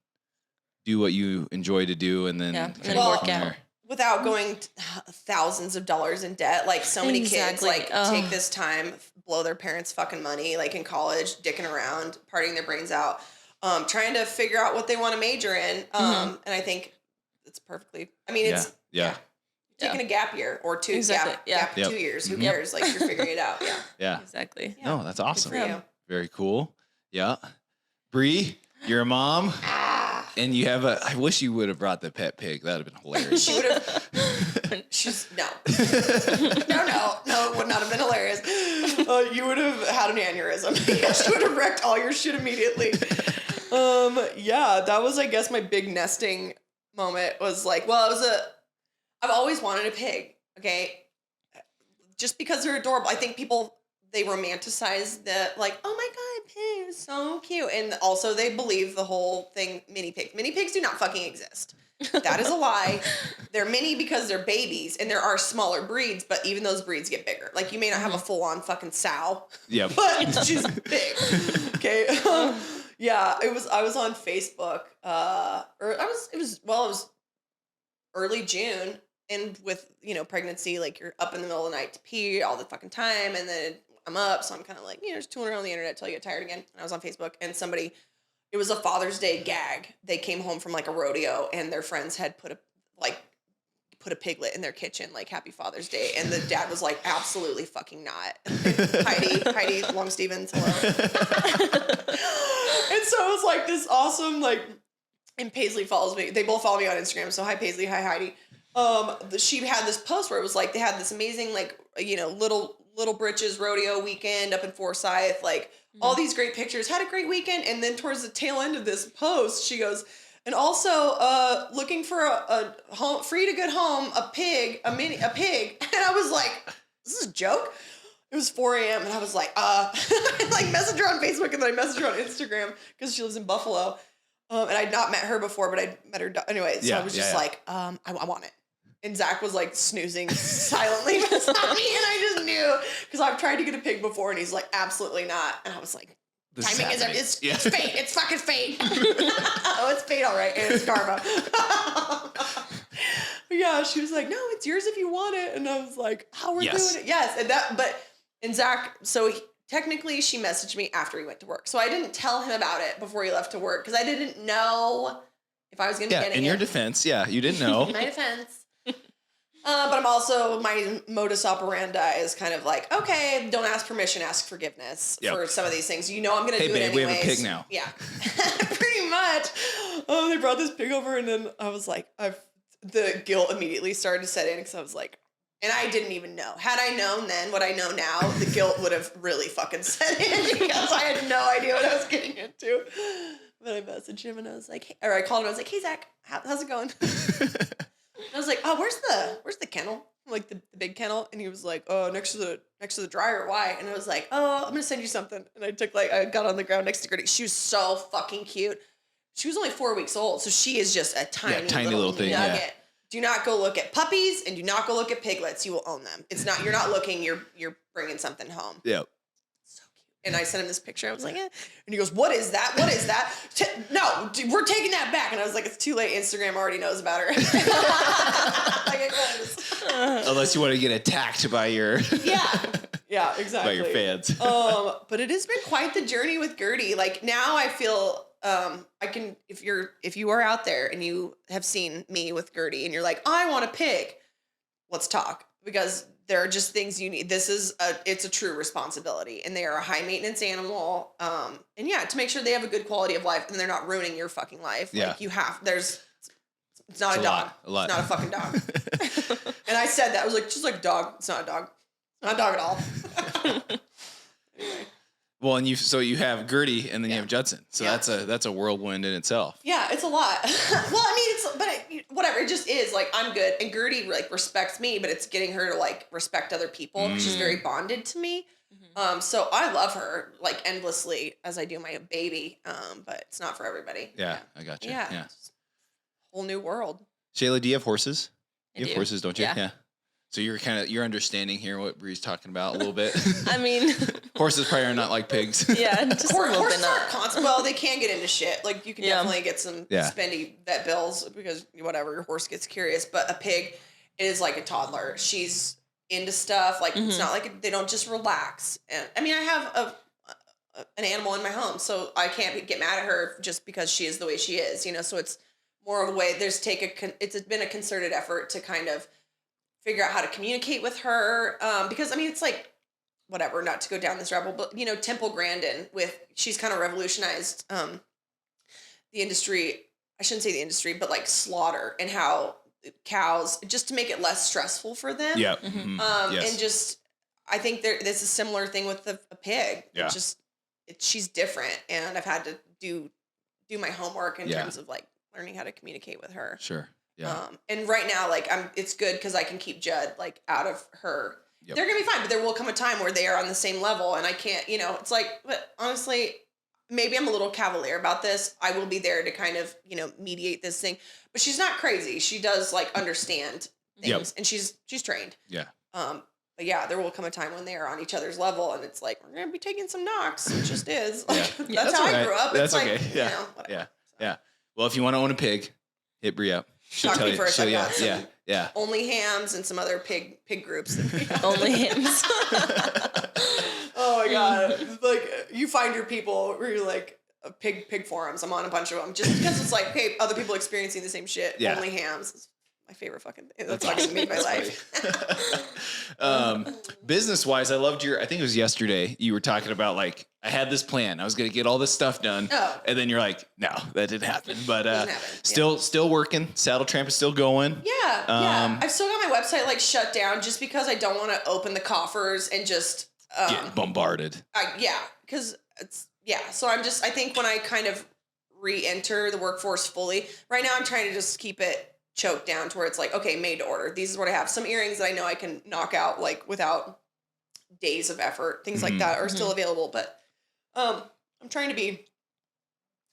do what you enjoy to do, and then kind of work out. Without going thousands of dollars in debt, like so many kids like take this time, blow their parents' fucking money, like in college, dicking around, partying their brains out, trying to figure out what they want to major in. And I think it's perfectly. I mean, it's taking a gap year or two, gap 2 years. Who cares? Like you're figuring it out. Yeah. Exactly. No, that's awesome. Good for you. Very cool. Yeah. Bree, you're a mom. And you have I wish you would have brought the pet pig. That would have been hilarious. She would have. No, it would not have been hilarious. You would have had an aneurysm. She would have wrecked all your shit immediately. That was, I guess, my big nesting moment was like, I've always wanted a pig. Okay. Just because they're adorable. I think people, they romanticize the like, oh my God, pig is so cute. And also they believe the whole thing, mini pigs. Mini pigs do not fucking exist. That is a lie. They're mini because they're babies, and there are smaller breeds, but even those breeds get bigger. Like you may not have a full on fucking sow. Yeah. But she's big. Okay. I was on Facebook, it was early June, and with, pregnancy, like you're up in the middle of the night to pee all the fucking time, and then I'm up, so I'm kind of like, just tooling around the internet till you get tired again. And I was on Facebook, and it was a Father's Day gag. They came home from like a rodeo, and their friends had put a piglet in their kitchen, like Happy Father's Day, and the dad was like, absolutely fucking not. Heidi Long Stevens, hello. And so it was like this awesome, like, and Paisley follows me. They both follow me on Instagram. So hi Paisley, hi Heidi. She had this post where it was like they had this amazing, like, little britches rodeo weekend up in Forsyth, like all these great pictures, had a great weekend. And then towards the tail end of this post, she goes, and also looking for a home, free to good home, a pig. And I was like, this is a joke. It was 4 a.m. and I was like, I like messaged her on Facebook, and then I messaged her on Instagram because she lives in Buffalo. And I'd not met her before, but I'd met her anyway. So I was just like, I want it. And Zach was like snoozing silently beside me, and I just knew, because I've tried to get a pig before, and he's like, absolutely not. And I was like, timing is it's fate. It's fucking fate. Oh, it's fate, all right, and it's karma. She was like, no, it's yours if you want it. And I was like, oh, we're doing it. Yes, and Zach. So technically, she messaged me after he went to work, so I didn't tell him about it before he left to work because I didn't know if I was going to be getting it. In your defense, you didn't know. In my defense. But I'm also, my modus operandi is kind of like, okay, don't ask permission, ask forgiveness for some of these things. I'm going to do it anyways. We have a pig now. Yeah, pretty much. They brought this pig over, and then I was like, the guilt immediately started to set in because I was like, and I didn't even know. Had I known then what I know now, the guilt would have really fucking set in because I had no idea what I was getting into. But I messaged him, and I was like, I called him. I was like, hey Zach, how's it going? I was like, oh, where's the kennel? Like the big kennel. And he was like, oh, next to the dryer. Why? And I was like, oh, I'm gonna send you something. And I got on the ground next to Gertie. She was so fucking cute. She was only 4 weeks old, so she is just a tiny little thing. Nugget. Yeah. Do not go look at puppies, and do not go look at piglets. You will own them. It's not, you're not looking, you're bringing something home. Yep. And I sent him this picture. I was like, And he goes, what is that? What is that? No, we're taking that back. And I was like, it's too late. Instagram already knows about her. Unless you want to get attacked by your... Yeah, exactly. By your fans. But it has been quite the journey with Gertie. Like now I feel I can, if you are out there and you have seen me with Gertie and you're like, I want a pig, let's talk. Because there are just things you need. It's a true responsibility, and they are a high maintenance animal. And to make sure they have a good quality of life and they're not ruining your fucking life. Yeah. Like it's not a dog. It's not a fucking dog. And I said that. I was like, just like a dog. It's not a dog. Not a dog at all. Well, and you have Gertie and then you have Judson. So that's a whirlwind in itself. Yeah, it's a lot. Well, I mean, whatever. It just is like, I'm good. And Gertie like respects me, but it's getting her to like respect other people. She's very bonded to me. So I love her like endlessly as I do my baby. But it's not for everybody. Yeah. I got you. Yeah. Whole new world. Shayla, do you have horses? You have do. horses, don't you? Yeah. So you're understanding here what Bree's talking about a little bit. I mean, horses probably are not like pigs. Yeah, just a little bit not. Well, they can get into shit. Like you can definitely get some spendy vet bills because whatever, your horse gets curious. But a pig is like a toddler. She's into stuff. Like it's not like they don't just relax. And I mean, I have an animal in my home, so I can't get mad at her just because she is the way she is. So it's more of a way. It's been a concerted effort to kind of figure out how to communicate with her. Because I mean, it's like, whatever, not to go down this rabbit hole, but Temple Grandin she's kind of revolutionized, the industry. I shouldn't say the industry, but like slaughter and how cows, just to make it less stressful for them. Yeah. And just, I think there's a similar thing with a pig. Yeah. She's different. And I've had to do my homework in terms of like learning how to communicate with her. Sure. Yeah. And right now, like it's good because I can keep Judd like out of her. Yep. They're gonna be fine, but there will come a time where they are on the same level, and I can't. It's like, but honestly, maybe I'm a little cavalier about this. I will be there to kind of mediate this thing, but she's not crazy. She does like understand things, and she's trained. Yeah. But yeah, there will come a time when they are on each other's level, and it's like we're gonna be taking some knocks. It just is. Like, that's how I grew up. That's it's okay. like, Yeah. Whatever. Yeah. Well, if you want to own a pig, hit Bree up. She'll Talk tell to me you. first. Yeah. Only Hams and some other pig groups. Only Hams. Oh my god! Like you find your people where you're like pig forums. I'm on a bunch of them just because it's like, hey, other people experiencing the same shit. Yeah. Only Hams is my favorite fucking thing. That's like made my life. Business wise, I loved I think it was yesterday. You were talking about like, I had this plan. I was going to get all this stuff done. Oh. And then you're like, no, that didn't happen. But Doesn't happen. still working. Saddle Tramp is still going. Yeah. I've still got my website like shut down just because I don't want to open the coffers and just get bombarded. Because so I think when I kind of re-enter the workforce fully, right now I'm trying to just keep it choked down to where it's like, okay, made to order. These is what I have. Some earrings that I know I can knock out like without days of effort. Things like that are still available, but I'm trying to be,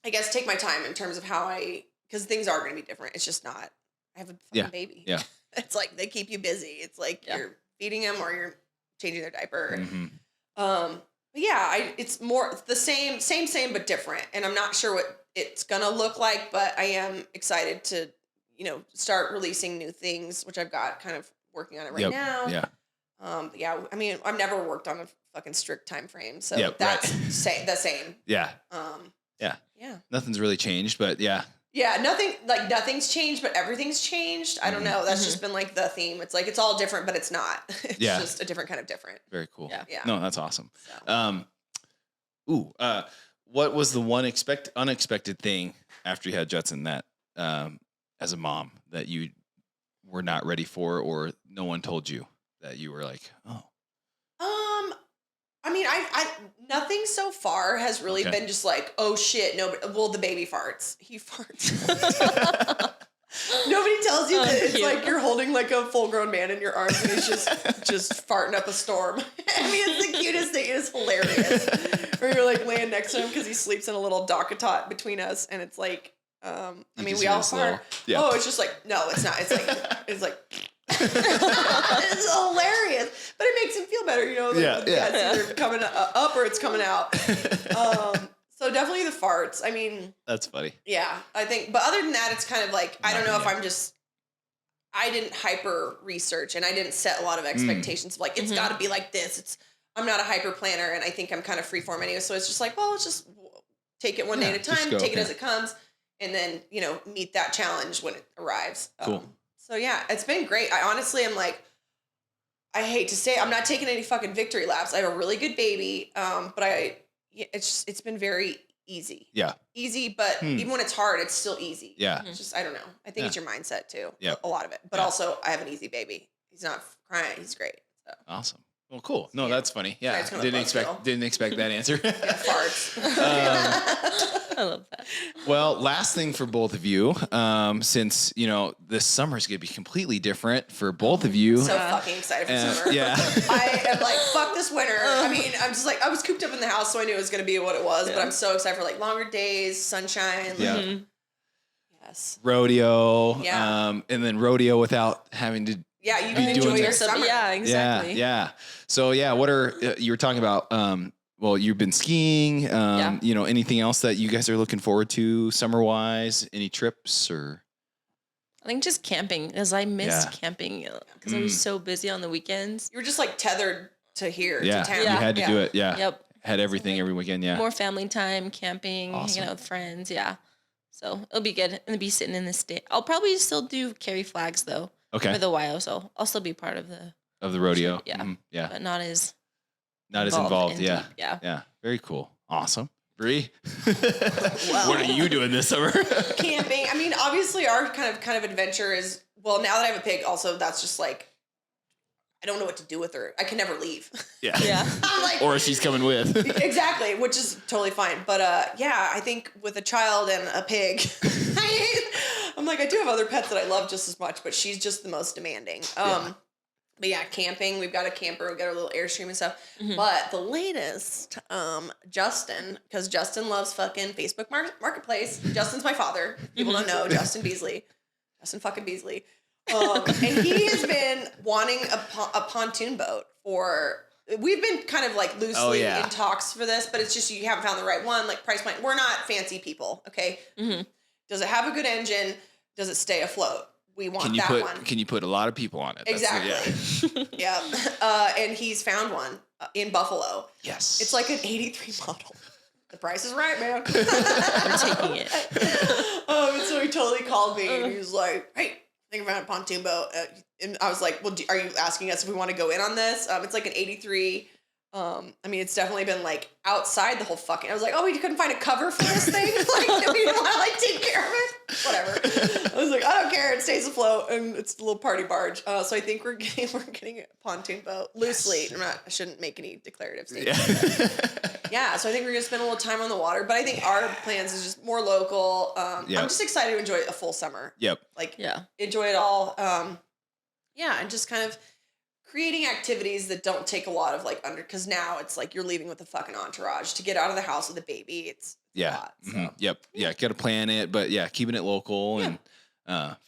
I guess, take my time in terms of because things are going to be different. It's just not. I have a fucking baby. Yeah. It's like they keep you busy. It's like you're feeding them or you're changing their diaper. But yeah, it's more the same, but different. And I'm not sure what it's gonna look like, but I am excited to start releasing new things, which I've got kind of working on it right now. Yeah. I mean, I've never worked on a fucking strict time frame, so that's the same. Yeah. Yeah. Nothing's really changed, but yeah. Yeah, nothing's changed, but everything's changed. I don't know. That's just been like the theme. It's like it's all different, but it's not. It's just a different kind of different. Very cool. Yeah. No, that's awesome. So. What was the one unexpected thing after you had Judson that as a mom that you were not ready for, or no one told you that you were like, oh? I mean, I nothing so far has really been just like, oh shit, no. Well, the baby farts. He farts. Nobody tells you that it's like you're holding like a full-grown man in your arms and he's just farting up a storm. I mean, it's the cutest thing. It is hilarious. Or you're like laying next to him because he sleeps in a little dock-a-tot between us, and it's like, I mean, we all fart. Yeah. Oh, it's just like, no, it's not. It's like. It's hilarious, but it makes him feel better, It's either coming up or it's coming out. So definitely the farts. I mean, that's funny. Yeah, I think. But other than that, it's kind of like I don't know if I didn't hyper research and I didn't set a lot of expectations. Like it's got to be like this. I'm not a hyper planner, and I think I'm kind of freeform anyway. So it's just like, well, let's just take it one day at a time, take it as it comes, and then meet that challenge when it arrives. Cool. So yeah, it's been great. I honestly am like, I hate to say, I'm not taking any fucking victory laps. I have a really good baby, but it's been very easy. Yeah. Easy, but even when it's hard, it's still easy. Yeah. It's just, I don't know. I think it's your mindset too. Yeah. A lot of it, but also I have an easy baby. He's not crying. He's great. So. Awesome. Well, cool. No, that's funny. Yeah, Sorry, didn't expect that answer. Farts. I love that. Well, last thing for both of you, since this summer is going to be completely different for both of you. So fucking excited for summer. Yeah, I am like, fuck this winter. I mean, I'm just like, I was cooped up in the house, so I knew it was going to be what it was. But I'm so excited for like longer days, sunshine. Yeah. Yes. Rodeo. Yeah. And then rodeo without having to. Yeah, you can enjoy your summer. Yeah, exactly. Yeah. So what are you were talking about? Well, you've been skiing. Anything else that you guys are looking forward to summer wise? Any trips or? I think just camping, because I missed camping because I was so busy on the weekends. You were just like tethered to here, to town. You had to do it. Yeah. Yep. Had everything every weekend. Yeah. More family time, camping, hanging out with friends. Yeah. So it'll be good. And be sitting in the state. I'll probably still do carry flags though. Okay. For the YO, so I'll still be part of the rodeo. Yeah. Mm-hmm. Yeah. But not as involved. Yeah. Deep. Yeah. Yeah. Very cool. Awesome. Bree, what are you doing this summer? Camping. I mean, obviously our kind of adventure is, well, now that I have a pig, also that's just like, I don't know what to do with her. I can never leave. Yeah. Yeah. I'm like, or she's coming with. Exactly, which is totally fine. But I think with a child and a pig, I'm like, I do have other pets that I love just as much, but she's just the most demanding. But yeah, camping. We've got a camper. We've got our little Airstream and stuff. Mm-hmm. But the latest, Justin, because Justin loves fucking Facebook Marketplace. Justin's my father. People don't know Justin Beasley. Justin fucking Beasley. And he has been wanting a pontoon boat for. We've been kind of like loosely in talks for this, but it's just you haven't found the right one. Like price point. We're not fancy people. Okay. Mm-hmm. Does it have a good engine? Does it stay afloat? We want one. Can you put a lot of people on it? Exactly. Yeah. And he's found one in Buffalo. Yes. It's like an 83 model. The price is right, man. We're taking it. And so he totally called me and he was like, hey, I think I found a pontoon boat. And I was like, well, are you asking us if we want to go in on this? It's like an 83. I mean, it's definitely been like outside the whole fucking. I was like, oh, we couldn't find a cover for this thing. Like, we didn't want to like take care of it. Whatever. I was like, I don't care. It stays afloat, and it's a little party barge. So I think we're getting a pontoon boat loosely. Yes. I shouldn't make any declarative statements. Yeah. So I think we're gonna spend a little time on the water, but I think our plans is just more local. I'm just excited to enjoy a full summer. Yep. Enjoy it all. And just kind of creating activities that don't take a lot of because now it's like you're leaving with a fucking entourage to get out of the house with a baby. It's a lot, so. Mm-hmm. Yep. Yeah. Got to plan it, but keeping it local and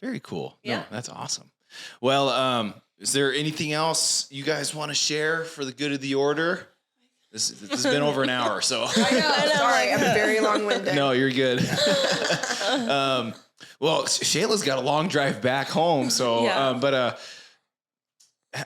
very cool. Yeah. No, that's awesome. Well, is there anything else you guys want to share for the good of the order? This has been over an hour, so. I know. Sorry, I'm very long-winded. No, you're good. Well, Shayla's got a long drive back home, so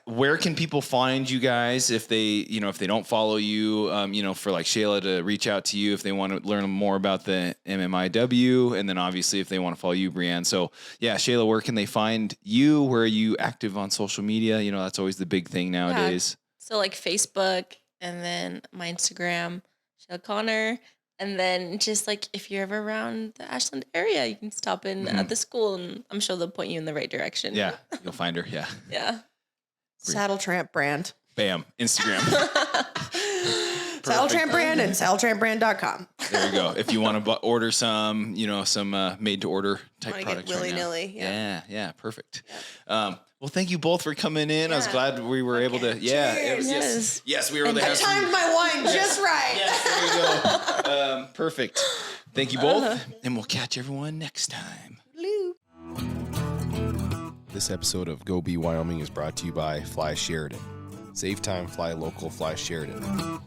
where can people find you guys if they don't follow you, for like Shayla to reach out to you if they want to learn more about the MMIW, and then obviously if they want to follow you, Breann. So Shayla, where can they find you? Where are you active on social media? That's always the big thing nowadays. So like Facebook, and then my Instagram, Shayla Connor. And then just like if you're ever around the Ashland area, you can stop in at the school, and I'm sure they'll point you in the right direction. Yeah, you'll find her. Yeah. Yeah. Saddle Tramp brand. Bam. Instagram. Saddle Tramp brand and saddletrampbrand.com. There you go. If you want to order some, some made to order type products. Willy-nilly. Yeah. Perfect. Yeah. Well, thank you both for coming in. I was glad we were able to. Yeah. Yes, we were able to have. I timed my wine just right. Yes, there you go. Perfect. Thank you both, and we'll catch everyone next time. This episode of Go Be Wyoming is brought to you by Fly Sheridan. Save time, fly local, fly Sheridan.